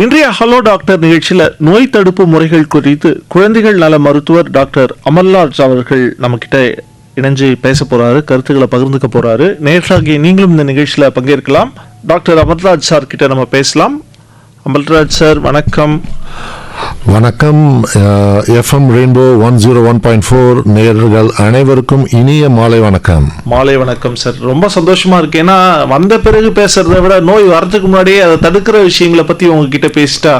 இன்றைய hello doctor நிகழ்ச்சியில் நோய் தடுப்பு முறைகள் குறித்து குழந்தைகள் நல மருத்துவர் டாக்டர் அமர்ராஜ் அவர்கள் நம்ம கிட்ட இணைஞ்சு பேச போறாரு, கருத்துக்களை பகிர்ந்துக்க போறாரு. நேற்றாகிய நீங்களும் இந்த நிகழ்ச்சியில் பங்கேற்கலாம். டாக்டர் அமர்ராஜ் சார் கிட்ட நம்ம பேசலாம். அமர்ராஜ் சார் வணக்கம். வணக்கம். எஃப்எம் ரெயின்போ 101.4 நேயர்கள் அனைவருக்கும் இனிய மாலை வணக்கம். மாலை வணக்கம் சார். ரொம்ப சந்தோஷமா இருக்கு. ஏன்னா வந்த பிறகு பேசுறதை விட நோய் வரதுக்கு முன்னாடியே அதை தடுக்கிற விஷயங்களை பத்தி உங்ககிட்ட பேசிட்டா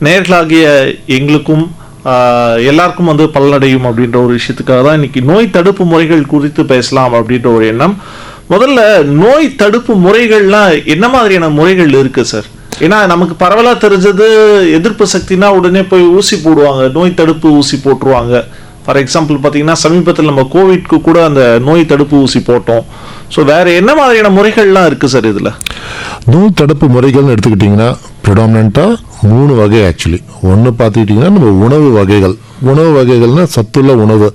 நேர்களாகிய எங்களுக்கும் எல்லாருக்கும் பலனடையும் அப்படின்ற ஒரு விஷயத்துக்காக தான் இன்னைக்கு நோய் தடுப்பு முறைகள் குறித்து பேசலாம் அப்படின்ற ஒரு எண்ணம். முதல்ல நோய் தடுப்பு முறைகள்லாம் என்ன மாதிரியான முறைகள் இருக்கு சார்? ஏன்னா நமக்கு பரவலா தெரிஞ்சது எதிர்ப்பு சக்தினா உடனே போய் ஊசி போடுவாங்க, நோய் தடுப்பு ஊசி போட்டுருவாங்க. ஃபார் எக்ஸாம்பிள் பார்த்தீங்கன்னா சமீபத்தில் நம்ம கோவிட்க்கு கூட அந்த நோய் தடுப்பு ஊசி போட்டோம். ஸோ வேற என்ன மாதிரியான முறைகள்லாம் இருக்கு சார் இதில்? நோய் தடுப்பு முறைகள்னு எடுத்துக்கிட்டிங்கன்னா ப்ரிடாமினண்ட்டாக 3 வகை ஆக்சுவலி. ஒன்று பார்த்துக்கிட்டிங்கன்னா நம்ம உணவு வகைகள். உணவு வகைகள்னால் சத்துள்ள உணவு,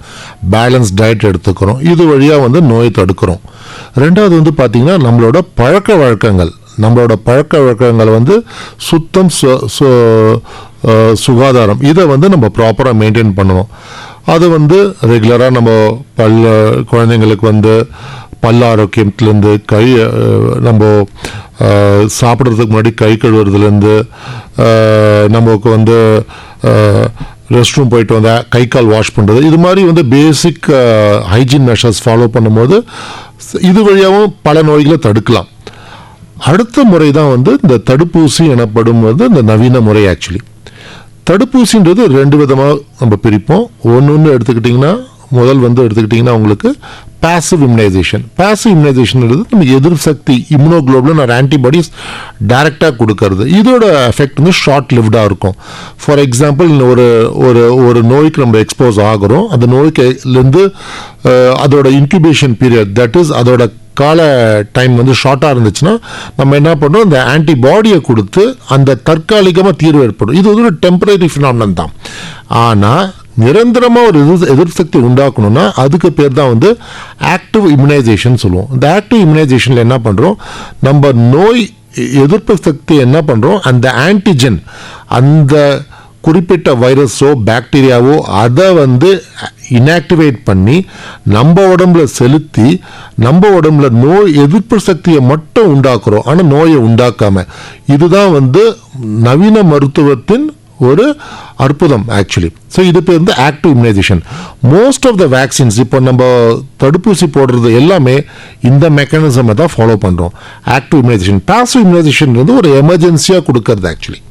பேலன்ஸ் டயட் எடுத்துக்கிறோம். இது வழியாக நோயை தடுக்கிறோம். ரெண்டாவது பார்த்தீங்கன்னா நம்மளோட பழக்க வழக்கங்கள். நம்மளோட பழக்க வழக்கங்கள் சுத்தம், சுகாதாரம், இதை நம்ம ப்ராப்பராக மெயின்டைன் பண்ணணும். அது ரெகுலராக நம்ம குழந்தைங்களுக்கு பல் ஆரோக்கியத்துலேருந்து நம்ம சாப்பிட்றதுக்கு முன்னாடி கை கழுவுறதுலேருந்து நமக்கு ரெஸ்ட் ரூம் போயிட்டு வந்தால் கை கால் வாஷ் பண்ணுறது, இது மாதிரி பேசிக் ஹைஜீன் மெஷர்ஸ் ஃபாலோ பண்ணும்போது இது வழியாகவும் பல நோய்களை தடுக்கலாம். அடுத்த முறை தான் இந்த தடுப்பூசி எனப்படும் இந்த நவீன முறை. ஆக்சுவலி தடுப்பூசின்றது 2 விதமாக நம்ம பிரிப்போம். ஒன்று எடுத்துக்கிட்டிங்கன்னா முதல் எடுத்துக்கிட்டிங்கன்னா உங்களுக்கு பாசிவ் இம்யூனைசேஷன். பாசிவ் இம்யூனைசேஷன்ன்றது நம்ம எதிர்ப்பு சக்தி இம்யூனோகுளோபுலின் ஒரு ஆன்டிபாடிஸ் டைரெக்டாக கொடுக்கறது. இதோட எஃபெக்ட் ஷார்ட் லிவ்டாக இருக்கும். ஃபார் எக்ஸாம்பிள் ஒரு நோய்க்கு நம்ம எக்ஸ்போஸ் ஆகிறோம். அந்த நோய்க்குலேருந்து அதோட இன்குபேஷன் பீரியட், தட் இஸ் அதோட கால டைம் ஷார்ட்டாக இருந்துச்சுன்னா நம்ம என்ன பண்ணுறோம், அந்த ஆன்டிபாடியை கொடுத்து அந்த தற்காலிகமாக தீர்வு ஏற்படும். இது ஒரு டெம்பரரி ஃபினாமினன் தான். ஆனால் நிரந்தரமாக ஒரு எதிர்ப்பு சக்தி உண்டாக்கணும்னா அதுக்கு பேர் தான் ஆக்டிவ் இம்யூனைசேஷன் சொல்லுவோம். இந்த ஆக்டிவ் இம்யூனைசேஷனில் என்ன பண்ணுறோம், நம்ம நோய் எதிர்ப்பு சக்தி என்ன பண்ணுறோம், அந்த ஆன்டிஜன், அந்த குறிப்பிட்ட வைரஸோ பாக்டீரியாவோ அதை இன்ஆக்டிவேட் பண்ணி நம்ம உடம்புல செலுத்தி நம்ம உடம்புல நோய் எதிர்ப்பு சக்தியை மட்டும் உண்டாக்குறோம், ஆனால் நோயை உண்டாக்காம. இதுதான் நவீன மருத்துவத்தின் ஒரு அற்புதம் ஆக்சுவலி. ஸோ இது பேர் active immunization. Most of the vaccines இப்போ நம்ம தடுப்பூசி போடுறது எல்லாமே இந்த மெக்கானிசமை தான் ஃபாலோ பண்ணுறோம். Active immunisation. பாசிவ் இம்யூனைசேஷன் ஒரு எமர்ஜென்சியாக கொடுக்கறது ஆக்சுவலி.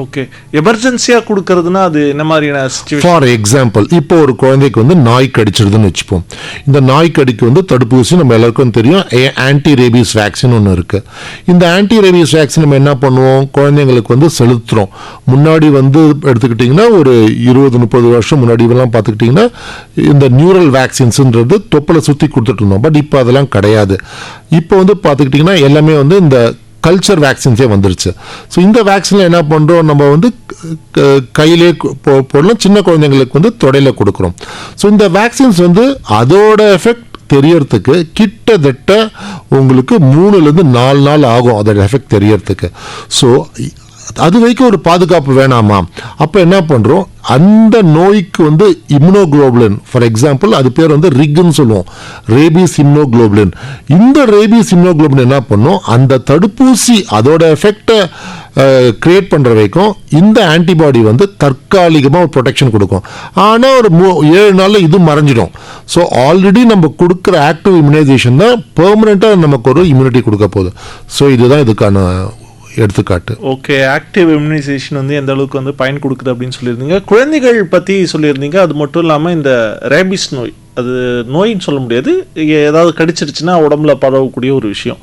ஓகே, எமர்ஜென்சியாக கொடுக்கறதுனா அது என்ன மாதிரியான சிச்சுவேஷன்? ஃபார் எக்ஸாம்பிள் இப்போ ஒரு குழந்தைக்கு நாய் கடிச்சிருதுன்னு வச்சுப்போம். இந்த நாய் கடிக்கு தடுப்பூசி நம்ம எல்லாருக்கும் தெரியும், ஆன்டி ரேபீஸ் வேக்சின் ஒன்று இருக்குது. இந்த ஆன்டி ரேபீஸ் வேக்சின் நம்ம என்ன பண்ணுவோம், குழந்தைங்களுக்கு செலுத்துகிறோம். முன்னாடி எடுத்துக்கிட்டிங்கன்னா ஒரு 20-30 வருஷம் முன்னாடி இதெல்லாம் பார்த்துக்கிட்டிங்கன்னா இந்த நியூரல் வேக்சின்ஸுன்றது தொப்பலை சுற்றி கொடுத்துட்டு இருந்தோம். பட் இப்போ அதெல்லாம் கிடையாது. இப்போ பார்த்துக்கிட்டிங்கன்னா எல்லாமே இந்த கல்ச்சர் வேக்சின்ஸே வந்துருச்சு. ஸோ இந்த வேக்சினில் என்ன பண்ணுறோம், நம்ம கையிலே போடலாம், சின்ன குழந்தைங்களுக்கு தொடையில் கொடுக்குறோம். ஸோ இந்த வேக்சின்ஸ் அதோட எஃபெக்ட் தெரியறதுக்கு கிட்டத்தட்ட உங்களுக்கு 3-4 நாள் ஆகும் அதோட எஃபெக்ட் தெரியறதுக்கு. ஸோ அது வரைக்கும் ஒரு பாதுகாப்பு வேணாமா? அப்போ என்ன பண்ணுறோம், அந்த நோய்க்கு இம்யூனோகுளோபுலின், ஃபார் எக்ஸாம்பிள் அது பேர் ரிக்னு சொல்லுவோம், ரேபீஸ் இம்யூனோகுளோபுலின். இந்த ரேபீஸ் இம்யூனோகுளோபுலின் என்ன பண்ணும், அந்த தடுப்பூசி அதோட எஃபெக்டை கிரியேட் பண்ணுற வரைக்கும் இந்த ஆன்டிபாடி தற்காலிகமாக ஒரு ப்ரொடெக்ஷன் கொடுக்கும். ஆனால் ஒரு 7 நாளில் இது மறைஞ்சிடும். ஸோ ஆல்ரெடி நம்ம கொடுக்குற ஆக்டிவ் இம்யூனைசேஷன் தான் பெர்மனெண்ட்டாக நமக்கு ஒரு இம்யூனிட்டி கொடுக்க போகுது. ஸோ இதுதான் இதுக்கான எடுத்துக்காட்டு. ஓகே, ஆக்டிவ் இம்யூனைசேஷன் எந்த அளவுக்கு பயன் கொடுக்குது அப்படின்னு சொல்லியிருந்தீங்க. குழந்தைகள் பற்றி சொல்லியிருந்தீங்க. அது மட்டும் இல்லாமல் இந்த ரேபிஸ் நோய், அது நோயின்னு சொல்ல முடியாது, ஏதாவது கடிச்சிருச்சுன்னா உடம்புல பரவக்கூடிய ஒரு விஷயம்.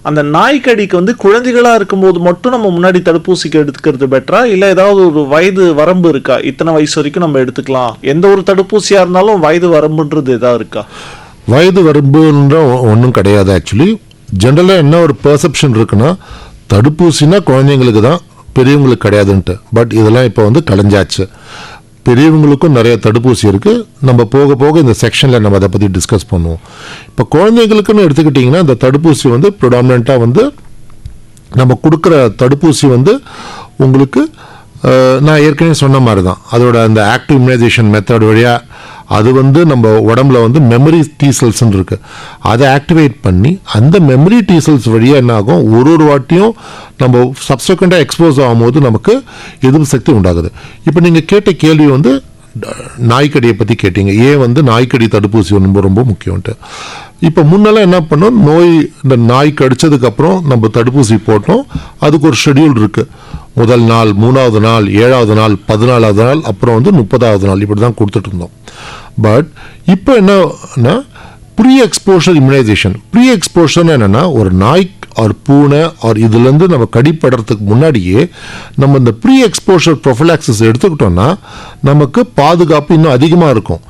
அந்த நாய்க்கடிக்கு குழந்தைகளாக இருக்கும்போது மட்டும் நம்ம முன்னாடி தடுப்பூசிக்கு எடுத்துக்கிறது பெட்டரா, இல்லை ஏதாவது ஒரு வயது வரம்பு இருக்கா, இத்தனை வயசு வரைக்கும் நம்ம எடுத்துக்கலாம், எந்த ஒரு தடுப்பூசியாக இருந்தாலும் வயது வரம்புன்றது எதாவது இருக்கா? வயது வரம்புன்ற ஒன்றும் கிடையாது. ஆக்சுவலி ஜென்ரலாக என்ன ஒரு பெர்செப்ஷன் இருக்குன்னா, தடுப்பூசினா குழந்தைங்களுக்கு தான், பெரியவங்களுக்கு கிடையாதுன்ட்டு. பட் இதெல்லாம் இப்போ கலைஞ்சாச்சு. பெரியவங்களுக்கும் நிறைய தடுப்பூசி இருக்குது. நம்ம போக போக இந்த செக்ஷனில் நம்ம அதை பற்றி டிஸ்கஸ் பண்ணுவோம். இப்போ குழந்தைங்களுக்குன்னு எடுத்துக்கிட்டிங்கன்னா இந்த தடுப்பூசி ப்ரிடாமினண்ட்டாக நம்ம கொடுக்குற தடுப்பூசி உங்களுக்கு நான் ஏற்கனவே சொன்ன மாதிரி தான் அதோட அந்த ஆக்டிவ் இம்யூனைசேஷன் மெத்தட் வழியாக அது வந்து நம்ம உடம்புல வந்து மெமரி T செல்ஸ்ன்னு இருக்குது, அதை ஆக்டிவேட் பண்ணி அந்த மெமரி T செல்ஸ் வழியாக என்ன ஆகும், ஒரு வாட்டியும் நம்ம சப்ஸ்டிக்வெண்ட்டாக எக்ஸ்போஸ் ஆகும்போது நமக்கு எதிர்ப்பு சக்தி உண்டாகுது. இப்போ நீங்கள் கேட்ட கேள்வி வந்து நாய்க்கடியை பற்றி கேட்டீங்க, ஏன் வந்து நாய்க்கடி தடுப்பூசி ரொம்ப ரொம்ப முக்கியம்ன்ட்டு. இப்போ முன்னெல்லாம் என்ன பண்ணோம், இந்த நாய் கடிச்சதுக்கப்புறம் நம்ம தடுப்பூசி போட்டோம், அதுக்கு ஒரு ஷெட்யூல் இருக்குது. முதல் நாள், 3வது நாள், 7வது நாள், 14வது நாள், அப்புறம் வந்து 30வது நாள், இப்படி தான் கொடுத்துட்டு இருந்தோம். பட் இப்போ என்னன்னா pre exposure immunization. Pre exposure என்னென்னா ஒரு நாய் ஒரு பூனை ஒரு இதுலேருந்து நம்ம கடிப்படுறதுக்கு முன்னாடியே நம்ம இந்த ப்ரீ எக்ஸ்போஷர் ப்ரொஃபலாக்சிஸ் எடுத்துக்கிட்டோம்னா நமக்கு பாதுகாப்பு இன்னும் அதிகமாக இருக்கும்.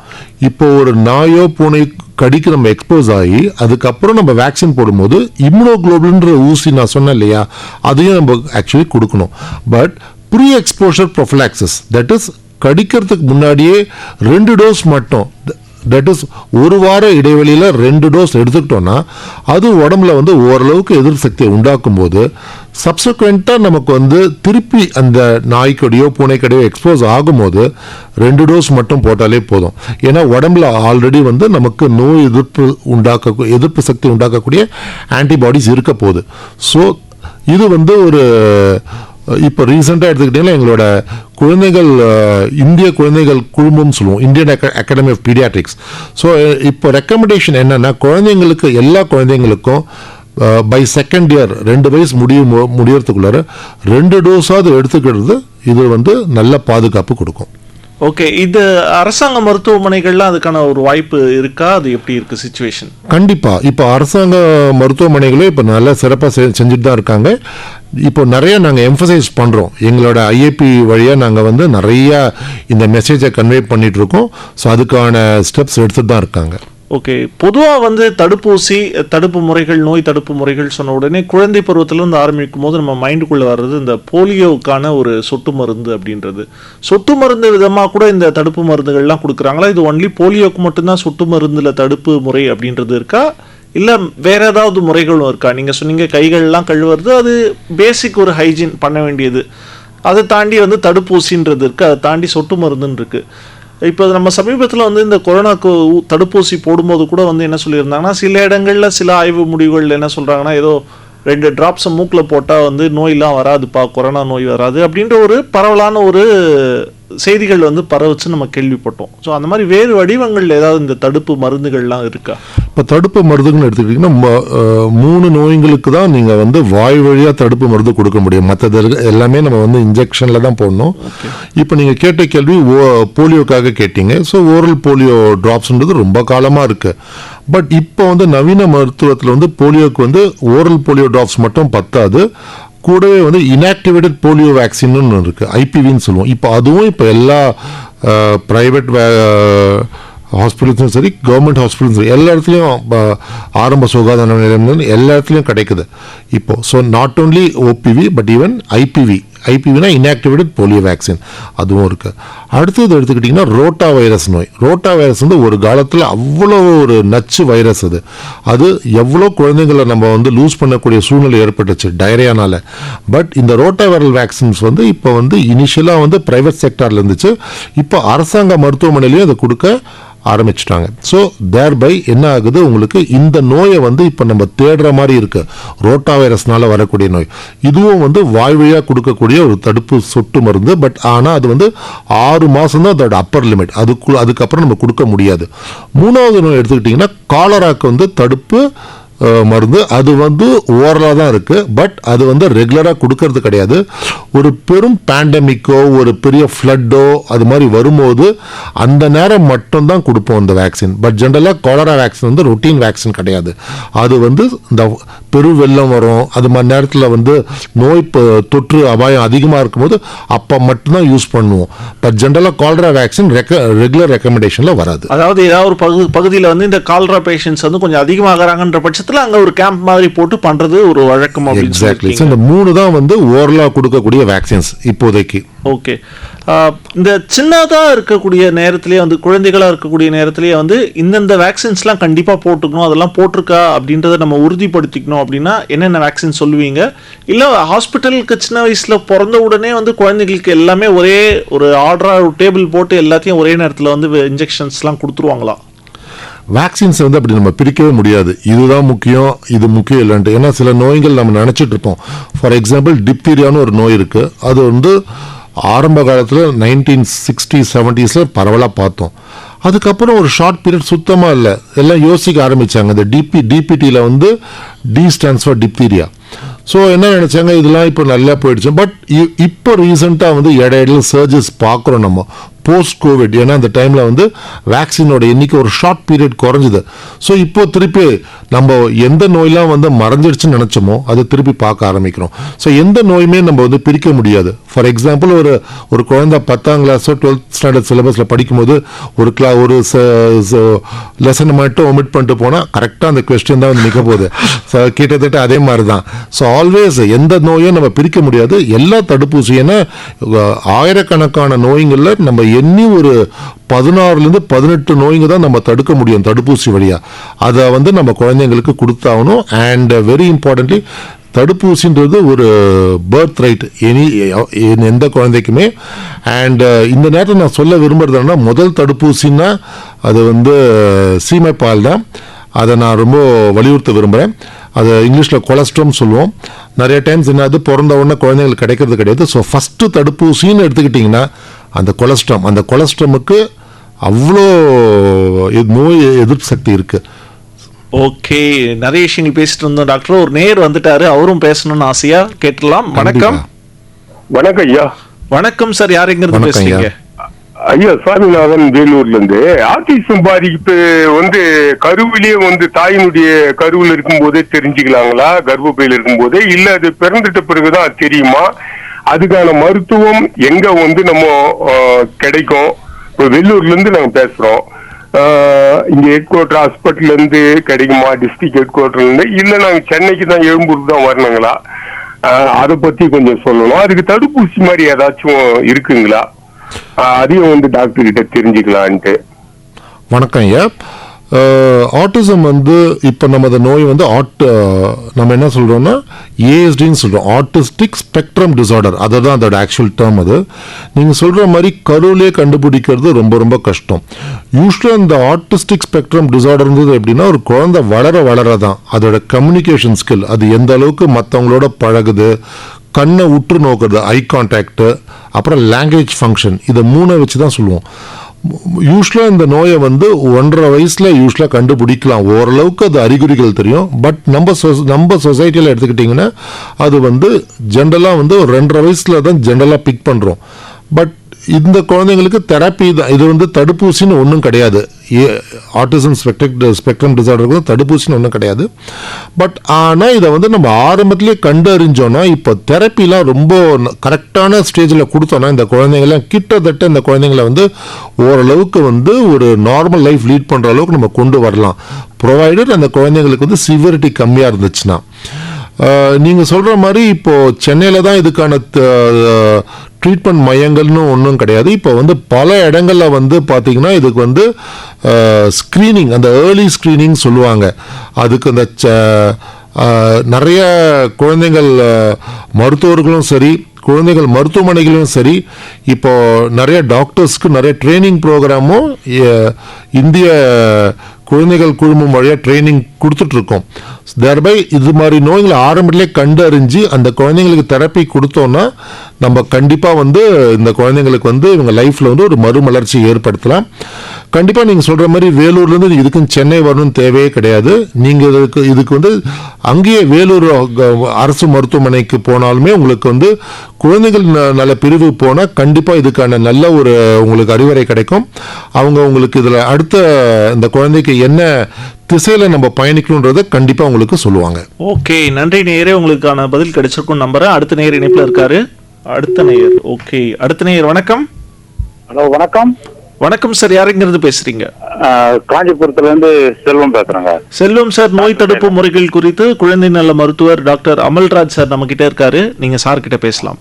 இப்போ ஒரு நாயோ பூனை கடிக்கு நம்ம எக்ஸ்போஸ் ஆகி அதுக்கப்புறம் நம்ம வேக்சின் போடும்போது இம்யூனோகுளோபின்ன்ற ஊசி நான் சொன்னேன் இல்லையா, அதையும் நம்ம ஆக்சுவலி கொடுக்கணும். But pre exposure prophylaxis that is கடிக்கிறதுக்கு முன்னாடியே 2 டோஸ் மட்டும், தட் இஸ் ஒரு வார இடைவெளியில் 2 டோஸ் எடுத்துக்கிட்டோன்னா அது உடம்புல வந்து ஓரளவுக்கு எதிர்ப்பு சக்தியை உண்டாக்கும் போது சப்சிக்வெண்ட்டாக நமக்கு வந்து திருப்பி அந்த நாய்க்கடியோ பூனைக்கடியோ எக்ஸ்போஸ் ஆகும்போது 2 டோஸ் மட்டும் போட்டாலே போதும். ஏன்னா உடம்புல ஆல்ரெடி வந்து நமக்கு நோய் எதிர்ப்பு சக்தி உண்டாக்கக்கூடிய ஆன்டிபாடிஸ் இருக்க போகுது. ஸோ இது வந்து ஒரு இப்போ ரீசெண்டாக எடுத்துக்கிட்டிங்கன்னா எங்களோட குழந்தைகள் இந்திய குழந்தைகள் குழுமம்னு சொல்லுவோம், Indian academy of paediatrics. So இப்போ ரெக்கமெண்டேஷன் என்னென்னா குழந்தைங்களுக்கு எல்லா குழந்தைங்களுக்கும் பை செகண்ட் இயர் 2 வயசு முடியறதுக்குள்ளார 2 டோஸாவது எடுத்துக்கிறது இது வந்து நல்ல பாதுகாப்பு கொடுக்கும். ஓகே, இது அரசாங்க மருத்துவமனைகள்லாம் அதுக்கான ஒரு வாய்ப்பு இருக்கா? அது எப்படி இருக்கு சிச்சுவேஷன்? கண்டிப்பாக இப்போ அரசாங்க மருத்துவமனைகளும் இப்போ நல்லா சிறப்பாக செஞ்சுட்டு தான் இருக்காங்க. இப்போ நிறைய நாங்கள் எம்ஃபசைஸ் பண்ணுறோம், எங்களோட ஐஏபி வழியாக நாங்கள் வந்து நிறையா இந்த மெசேஜை கன்வே பண்ணிகிட்ருக்கோம். ஸோ அதுக்கான ஸ்டெப்ஸ் எடுத்துகிட்டு தான் இருக்காங்க. ஓகே, பொதுவாக வந்து தடுப்பு முறைகள், நோய் தடுப்பு முறைகள் சொன்ன உடனே குழந்தை பருவத்திலேருந்து ஆரம்பிக்கும் போது நம்ம மைண்டுக்குள்ளே வர்றது இந்த போலியோவுக்கான ஒரு சொட்டு மருந்து அப்படின்றது. சொட்டு மருந்து விதமாக கூட இந்த தடுப்பு மருந்துகள்லாம் கொடுக்குறாங்களா? இது ஒன்லி போலியோவுக்கு மட்டும்தான் சொட்டு மருந்தில் தடுப்பு முறை அப்படின்றது இருக்கா, இல்லை வேற ஏதாவது முறைகளும் இருக்கா? நீங்கள் சொன்னீங்க கைகள்லாம் கழுவுறது, அது பேசிக் ஒரு ஹைஜீன் பண்ண வேண்டியது. அதை தாண்டி வந்து தடுப்பூசின்றது இருக்குது, அதை தாண்டி சொட்டு மருந்துன்னு இருக்குது. இப்போ நம்ம சமீபத்தில் வந்து இந்த கொரோனாக்கு தடுப்பூசி போடும்போது கூட வந்து என்ன சொல்லியிருந்தாங்கன்னா, சில இடங்களில் சில ஆய்வு முடிவுகள் என்ன சொல்கிறாங்கன்னா, ஏதோ 2 டிராப்ஸை மூக்கில் போட்டால் வந்து நோயெலாம் வராதுப்பா, கொரோனா நோய் வராது அப்படின்ற ஒரு பரவலான ஒரு செய்திகள் வந்து பரவச்சு நம்ம கேள்விப்பட்டோம். ஸோ அந்த மாதிரி வேறு வடிவங்கள் ஏதாவது இந்த தடுப்பு மருந்துகள்லாம் இருக்கா? இப்போ தடுப்பு மருந்துகள் எடுத்துக்கிட்டிங்கன்னா 3 நோய்களுக்கு தான் நீங்கள் வந்து வாய் வழியாக தடுப்பு மருந்து கொடுக்க முடியும். மற்றது எல்லாமே நம்ம வந்து இன்ஜெக்ஷனில் தான் போடணும். இப்போ நீங்கள் கேட்ட கேள்வி போலியோக்காக கேட்டீங்க. ஸோ ஓரல் போலியோ ட்ராப்ஸ்ன்றது ரொம்ப காலமாக இருக்குது. பட் இப்போ வந்து நவீன மருத்துவத்தில் வந்து போலியோக்கு வந்து ஓரல் போலியோ ட்ராப்ஸ் மட்டும் பத்தாது, கூடவே வந்து இன்ஆக்டிவேட்டட் போலியோ வேக்சின்னு ஒன்று இருக்குது, ஐபிவின்னு சொல்லுவோம். இப்போ அதுவும் இப்போ எல்லா ப்ரைவேட் ஹாஸ்பிட்டல்ஸும் சரி, கவர்மெண்ட் ஹாஸ்பிட்டல்ஸும் சரி, எல்லா இடத்துலையும் ஆரம்ப சுகாதார நிலையம் எல்லா இடத்துலையும் கிடைக்குது இப்போ. So not only OPV but even ஐபிவினா இன்ஆக்டிவேட்டட் போலியோ வேக்சின், அதுவும் இருக்குது. அடுத்தது எடுத்துக்கிட்டிங்கன்னா ரோட்டா வைரஸ் நோய். ரோட்டா வைரஸ் வந்து ஒரு காலத்தில் அவ்வளோ ஒரு நச்சு வைரஸ். அது எவ்வளோ குழந்தைங்களை நம்ம வந்து லூஸ் பண்ணக்கூடிய சூழ்நிலை ஏற்பட்டுச்சு டயரியானால. பட் இந்த ரோட்டா வைரல் வேக்சின்ஸ் வந்து இப்போ வந்து இனிஷியலாக வந்து ப்ரைவேட் செக்டாரில் இருந்துச்சு, இப்போ அரசாங்க மருத்துவமனையிலையும் அதை கொடுக்க ஆரம்பிச்சிட்டாங்க. ஸோ தேர்பை என்ன ஆகுது, உங்களுக்கு இந்த நோயை வந்து இப்போ நம்ம தேடுற மாதிரி இருக்கு, ரோட்டா வைரஸ்னால வரக்கூடிய நோய். இதுவும் வந்து வாய் வழியாக கொடுக்கக்கூடிய ஒரு தடுப்பு சொட்டு மருந்து. பட் ஆனால் அது வந்து 6 மாதம் தான் அதோட அப்பர் லிமிட், அதுக்கப்புறம் நம்ம கொடுக்க முடியாது. 3வது நோய் எடுத்துக்கிட்டிங்கன்னா காலராக்கு வந்து தடுப்பு மருந்து, அது வந்து ஓரலாக தான் இருக்குது. பட் அது வந்து ரெகுலராக கொடுக்கறது கிடையாது. ஒரு பெரும் பேண்டமிக்கோ ஒரு பெரிய ஃப்ளட்டோ அது மாதிரி வரும்போது அந்த நேரம் மட்டும்தான் கொடுப்போம் இந்த வேக்சின். பட் ஜென்ரலாக காலரா வேக்சின் வந்து ரொட்டீன் வேக்சின் கிடையாது. அது வந்து இந்த பெரு வெள்ளம் வரும், அது மாதிரி நேரத்தில் வந்து நோய் தொற்று அபாயம் அதிகமாக இருக்கும்போது அப்போ மட்டும்தான் யூஸ் பண்ணுவோம். பட் ஜென்ரலாக காலரா வேக்சின் ரெகுலர் ரெக்கமெண்டேஷனில் வராது. அதாவது ஏதாவது ஒரு பகுதியில் வந்து இந்த காலரா பேஷண்ட்ஸ் வந்து கொஞ்சம் அதிகமாகறாங்கன்ற பட்சத்தில் பட்சத்துல அங்க ஒரு கேம்ப் மாதிரி போட்டு பண்றது ஒரு வழக்கம் அப்படின்னு எக்ஸாக்ட்லி. சொல்லிருக்கீங்க. இந்த 3 தான் வந்து ஓரலா கொடுக்கக்கூடிய வேக்சின்ஸ் இப்போதைக்கு. ஓகே. இந்த சின்னதா இருக்கக்கூடிய நேரத்திலேயே வந்து குழந்தைகளா இருக்கக்கூடிய நேரத்திலேயே வந்து இந்தந்த வேக்சின்ஸ்லாம் கண்டிப்பா போட்டுக்கணும், அதெல்லாம் போட்டிருக்கா அப்படின்றத நம்ம உறுதிப்படுத்திக்கணும் அப்படின்னா என்னென்ன வேக்சின் சொல்லுவீங்க? இல்ல ஹாஸ்பிட்டலுக்கு சின்ன வயசுல பிறந்த உடனே வந்து குழந்தைகளுக்கு எல்லாமே ஒரே ஒரு ஆர்டரா ஒரு டேபிள் போட்டு எல்லாத்தையும் ஒரே நேரத்துல வந்து இன்ஜெக்ஷன்ஸ்லாம் கொடுத்துருவாங்களா? வேக்சின்ஸ் வந்து அப்படி நம்ம பிரிக்கவே முடியாது, இதுதான் முக்கியம் இது முக்கியம் இல்லைன்ட்டு. ஏன்னா சில நோய்கள் நம்ம நினச்சிட்டு இருப்போம். ஃபார் எக்ஸாம்பிள் டிப்தீரியான்னு ஒரு நோய் இருக்குது. அது வந்து ஆரம்ப காலத்தில் 1960s 70s பரவலாக பார்த்தோம். அதுக்கப்புறம் ஒரு ஷார்ட் பீரியட் சுத்தமாக இல்லை, எல்லாம் யோசிக்க ஆரம்பித்தாங்க. இந்த டிபிடியில் வந்து D stands for diphtheria. So என்ன நினச்சாங்க, இதெல்லாம் இப்போ நல்லா போயிடுச்சு. பட் இப்போ ரீசெண்டாக வந்து இடையில சர்ஜஸ் பார்க்குறோம் நம்ம போஸ்ட் கோவிட். ஏன்னா அந்த டைமில் வந்து வேக்சினோட எண்ணிக்கை ஒரு ஷார்ட் பீரியட் குறைஞ்சிது. ஸோ இப்போ திருப்பி நம்ம எந்த நோயெலாம் வந்து மறைஞ்சிடுச்சுன்னு நினச்சோமோ அதை திருப்பி பார்க்க ஆரம்பிக்கிறோம். ஸோ எந்த நோயுமே நம்ம வந்து பிரிக்க முடியாது. ஃபார் எக்ஸாம்பிள் ஒரு குழந்தை 10ஆம் கிளாஸோ 12th ஸ்டாண்டர்ட் சிலபஸில் படிக்கும்போது ஒரு லெசனை மட்டும் ஒமிட் பண்ணிட்டு போனால் கரெக்டாக அந்த கொஸ்டின் தான் வந்து நிற்க போகுது. ஸோ கிட்டத்தட்ட அதே மாதிரி தான். ஸோ ஆல்வேஸ் எந்த நோயும் நம்ம பிரிக்க முடியாது. எல்லா தடுப்பூசி, ஏன்னா ஆயிரக்கணக்கான நோய்களில் நம்ம எண்ணி ஒரு 16லேருந்து 18 நோய்ங்க தான் நம்ம தடுக்க முடியும் தடுப்பூசி வழியாக. அதை வந்து நம்ம குழந்தைங்களுக்கு கொடுத்தாகணும். அண்ட் வெரி இம்பார்ட்டன்ட்லி தடுப்பூசின்றது ஒரு பர்த் ரைட் எந்த குழந்தைக்குமே. அண்ட் இந்த நேரத்தில் நான் சொல்ல விரும்புறதுன்னா, முதல் தடுப்பூசின்னா அது வந்து சீமைப்பால் தான். அதை நான் ரொம்ப வலியுறுத்த விரும்புகிறேன். அது இங்கிலீஷில் கொலஸ்ட்ரம் சொல்லுவோம். நிறைய டைம்ஸ் என்னது பிறந்த உடனே குழந்தைங்களுக்கு கிடைக்கிறது கிடையாது. ஸோ ஃபஸ்ட்டு தடுப்பூசின்னு எடுத்துக்கிட்டிங்கன்னா அந்த கொலஸ்ட்ரமுக்கு அவ்வளோ நோய் எதிர்ப்பு சக்தி இருக்குது. ஓகே, நிறைய விஷயங்கள் பேசிட்டு இருந்தோம் டாக்டர். ஒரு நேர் வந்துட்டாரு, அவரும் பேசணும்னு ஆசையா கேட்டலாம். வணக்கம். வணக்கம் ஐயா. வணக்கம் சார், யார் எங்கிருந்து பேசுறீங்க? ஐயா சாமிநாதன், வேலூர்ல இருந்து. ஆட்டிசம் பாதிப்பு வந்து கருவிலேயே வந்து தாயினுடைய கருவில் இருக்கும் போதே தெரிஞ்சுக்கலாங்களா, கர்ப்பப்பையில் இருக்கும் போதே, இல்ல அது பிறந்துட்ட பிறகுதான் தெரியுமா? அதுக்கான மருத்துவம் எங்க வந்து நம்ம கிடைக்கும்? இப்போ வெள்ளூர்ல இருந்து நாங்க பேசுறோம். இங்க ஹெட் குவார்டர் ஹாஸ்பிட்டல்ல இருந்து கிடைக்குமா, டிஸ்ட்ரிக்ட் ஹெட் குவார்டர்ல இருந்து, இல்ல நாங்க சென்னைக்கு தான் எழும்பூருக்கு தான் வரணுங்களா? அதை பத்தி கொஞ்சம் சொல்லணும். அதுக்கு தடுப்பூசி மாதிரி ஏதாச்சும் இருக்குங்களா? அதையும் வந்து டாக்டர் கிட்ட தெரிஞ்சுக்கலான்ட்டு. வணக்கம் ஐயா. ஆட்டிசம் வந்து இப்போ நம்ம அந்த நோய் வந்து நம்ம என்ன சொல்கிறோம்னா ஏஎஸ்டின்னு சொல்கிறோம், ஆட்டிஸ்டிக் ஸ்பெக்ட்ரம் டிசார்டர். அதுதான் அதோட ஆக்சுவல் டேர்ம். அது நீங்கள் சொல்கிற மாதிரி கருவிலே கண்டுபிடிக்கிறது ரொம்ப ரொம்ப கஷ்டம். யூஸ்வலாக இந்த ஆட்டிஸ்டிக் ஸ்பெக்ட்ரம் டிசார்டர்ன்றது எப்படின்னா, ஒரு குழந்தை வளர தான் அதோட கம்யூனிகேஷன் ஸ்கில், அது எந்த அளவுக்கு மற்றவங்களோட பழகுது, கண்ணை உற்று நோக்குறது, ஐ கான்டாக்டு, அப்புறம் லாங்குவேஜ் ஃபங்க்ஷன், இதை 3 வச்சு தான் சொல்லுவோம். யூஸ்வலாக இந்த நோயை வந்து 1.5 வயசில் யூஸ்வலாக கண்டுபிடிக்கலாம். ஓரளவுக்கு அது அறிகுறிகள் தெரியும். பட் நம்ம சொசைட்டியில் எடுத்துக்கிட்டிங்கன்னா அது வந்து ஜென்ரலாக வந்து ஒரு 2.5 வயசில் தான் ஜென்ரலாக பிக் பண்ணுறோம். பட் இந்த குழந்தைங்களுக்கு தெரப்பி தான். இது வந்து தடுப்பூசின்னு ஒன்றும் கிடையாது. ஆட்டிசம் ஸ்பெக்ட்ரம் டிசார்டருக்கு தடுப்பூசின்னு ஒன்றும் கிடையாது. பட் ஆனால் இதை வந்து நம்ம ஆரம்பத்திலே கண்டறிஞ்சோன்னா, இப்போ தெரப்பிலாம் ரொம்ப கரெக்டான ஸ்டேஜில் கொடுத்தோன்னா இந்த குழந்தைங்களாம் கிட்டத்தட்ட இந்த குழந்தைங்களை வந்து ஓரளவுக்கு வந்து ஒரு நார்மல் லைஃப் லீட் பண்ணுற அளவுக்கு நம்ம கொண்டு வரலாம், ப்ரொவைடட் அந்த குழந்தைங்களுக்கு வந்து சிவியரிட்டி கம்மியாக இருந்துச்சுன்னா. நீங்கள் சொல்கிற மாதிரி இப்போது சென்னையில் தான் இதுக்கான ட்ரீட்மெண்ட் மையங்கள்னு ஒன்றும் கிடையாது. இப்போ வந்து பல இடங்களில் வந்து பார்த்திங்கன்னா இதுக்கு வந்து ஸ்க்ரீனிங், அந்த ஏர்லி ஸ்க்ரீனிங் சொல்லுவாங்க. அதுக்கு அந்த நிறைய குழந்தைகள் மருத்துவர்களும் சரி, குழந்தைகள் மருத்துவமனைகளும் சரி, இப்போ நிறைய டாக்டர்ஸ்க்கு நிறைய ட்ரைனிங் ப்ரோக்ராமும் இந்திய குழந்தைகள் குழுமம் வழியாக ட்ரைனிங் கொடுத்துட்ருக்கோம். தேர்பை இது மாதிரி நோய்களை ஆரம்பத்திலே கண்டறிஞ்சு அந்த குழந்தைங்களுக்கு தெரப்பி கொடுத்தோன்னா நம்ம கண்டிப்பாக வந்து இந்த குழந்தைங்களுக்கு வந்து இவங்க லைஃப்பில் வந்து ஒரு மறுமலர்ச்சி ஏற்படுத்தலாம். கண்டிப்பாக நீங்கள் சொல்கிற மாதிரி வேலூர்லேருந்து இதுக்குன்னு சென்னை வரணும்னு தேவையே கிடையாது. நீங்கள் இதுக்கு வந்து அங்கேயே வேலூர் அரசு மருத்துவமனைக்கு போனாலுமே உங்களுக்கு வந்து குழந்தைகள் நல்ல பிரிவு போனால் கண்டிப்பாக இதுக்கான நல்ல ஒரு உங்களுக்கு அறிவுரை கிடைக்கும். அவங்க உங்களுக்கு இதில் அடுத்த இந்த குழந்தைக்கு என்ன திசையில் நம்ம பயணிக்கணுன்றதை கண்டிப்பாக உங்களுக்கு சொல்லுவாங்க. ஓகே, நன்றி நேயரே, உங்களுக்கான பதில் கிடைச்சிருக்கும் நம்புறேன். அடுத்த நேயர் இணைப்பில் இருக்காரு. அடுத்த நேயர். ஓகே, அடுத்த நேயர். வணக்கம். ஹலோ, வணக்கம். வணக்கம் சார், யாருங்கிறது பேசுறீங்க? காஞ்சிபுரத்துல இருந்து செல்வம் பேசுறேங்க. செல்வம் சார், நோய் தடுப்பு முறைகள் குறித்து குழந்தை நல மருத்துவர் டாக்டர் அமல்ராஜ் சார் நம்ம கிட்ட இருக்காரு. நீங்க சார் கிட்ட பேசலாம்.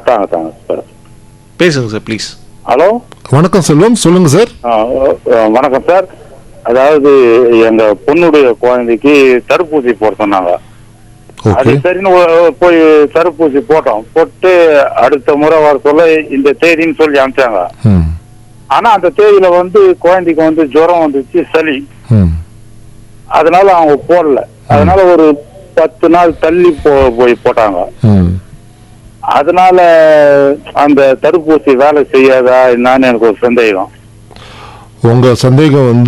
தாங்க சார், பேசுங்க சார் ப்ளீஸ். ஹலோ, வணக்கம் செல்வம், சொல்லுங்க சார். வணக்கம் சார். அதாவது எங்க பொண்ணுடைய குழந்தைக்கு தடுப்பூசி போட சொன்னாங்க. அது சரின்னு போய் தடுப்பூசி போட்டு அடுத்த முறை வர சொல்ல இந்த தேதின்னு சொல்லி அனுப்பிச்சாங்க. ஆனா அந்த தேதியில குழந்தைக்கு ஜுரம் வந்துச்சு, சளி. அதனால அவங்க போடல. அதனால ஒரு 10 நாள் தள்ளி போய் போட்டாங்க. அதனால அந்த தடுப்பூசி வேலை செய்யாதா என்னன்னு எனக்கு ஒரு சந்தேகம். உங்க சந்தேகம்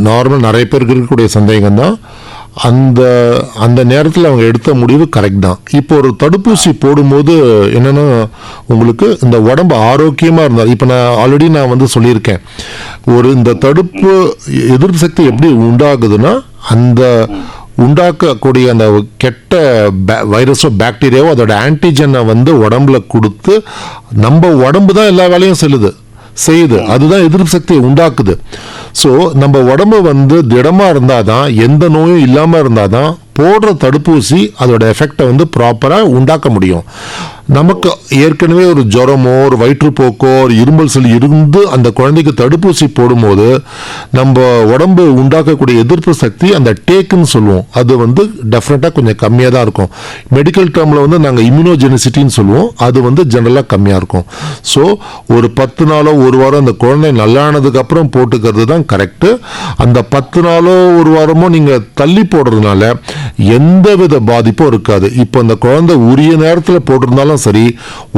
நார்மல் நிறைய பேருக்கு இருக்கக்கூடிய சந்தேகம் தான். அந்த நேரத்தில் அவங்க எடுத்த முடிவு கரெக்ட் தான். இப்போ ஒரு தடுப்பூசி போடும்போது என்னன்னா, உங்களுக்கு இந்த உடம்பு ஆரோக்கியமாக இருந்தால், இப்போ நான் ஆல்ரெடி சொல்லியிருக்கேன், இந்த தடுப்பு எதிர்ப்பு சக்தி எப்படி உண்டாகுதுன்னா, அந்த உண்டாக்கக்கூடிய அந்த கெட்ட வைரஸோ பாக்டீரியாவோ அதோட ஆன்டிஜனை உடம்புல கொடுத்து நம்ம உடம்பு தான் எல்லா வேலையும் செய்யுது. அதுதான் எதிர்ப்பு சக்தியை உண்டாக்குது. ஸோ நம்ம உடம்பு திடமா இருந்தாதான், எந்த நோயும் இல்லாம இருந்தாதான் போடுற தடுப்பூசி அதோட எஃபெக்டை ப்ராப்பராக உண்டாக்க முடியும். நமக்கு ஏற்கனவே ஒரு ஜுரமோ ஒரு வயிற்றுப்போக்கோ ஒரு இருமல் சளி இருந்து அந்த குழந்தைக்கு தடுப்பூசி போடும்போது நம்ம உடம்பு உண்டாக்கக்கூடிய எதிர்ப்பு சக்தி, அந்த டேக்குன்னு சொல்லுவோம், அது டெஃபினட்டாக கொஞ்சம் கம்மியாக தான் இருக்கும். மெடிக்கல் டேர்மில் நாங்கள் இம்யூனோஜெனிசிட்டின்னு சொல்லுவோம், அது ஜெனரலாக கம்மியாக இருக்கும். ஸோ ஒரு 10 நாளோ ஒரு வாரம் அந்த குழந்தை நல்லானதுக்கு அப்புறம் போட்டுக்கிறது தான் கரெக்டு. அந்த 10 நாளோ ஒரு வாரமோ நீங்கள் தள்ளி போடுறதுனால எந்தவித பாதிப்பும் இருக்காது. இப்போ அந்த குழந்தை உரிய நேரத்தில் போட்டிருந்தாலும் சரி,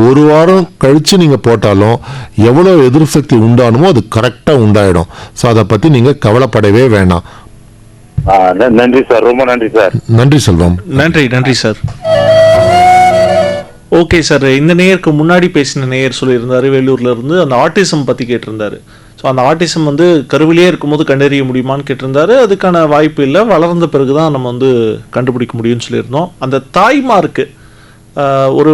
ஒரு வாரம் கழிச்சு நீங்க போட்டாலும் எவ்வளவு எதிர்ப்பு சக்தி உண்டானுமோ அது கரெக்டா உண்டாயிடும். ஸோ அதை பத்தி நீங்க கவலைப்படவே வேண்டாம். நன்றி சார், ரொம்ப நன்றி சார். நன்றி செல்வம். நன்றி சார். ஓகே சார், இந்த நேயருக்கு முன்னாடி பேசின நேயர் சொல்லியிருந்தாரு வேலூர்ல இருந்து, அந்த ஆட்டிசம் பத்தி கேட்டிருந்தாரு. ஸோ அந்த ஆட்டிசம் கருவிலேயே இருக்கும்போது கண்டறிய முடியுமான்னு கேட்டிருந்தாரு. அதுக்கான வாய்ப்பு இல்லை, வளர்ந்த பிறகுதான் நம்ம கண்டுபிடிக்க முடியும்னு சொல்லியிருந்தோம். அந்த தாய்மாருக்கு ஒரு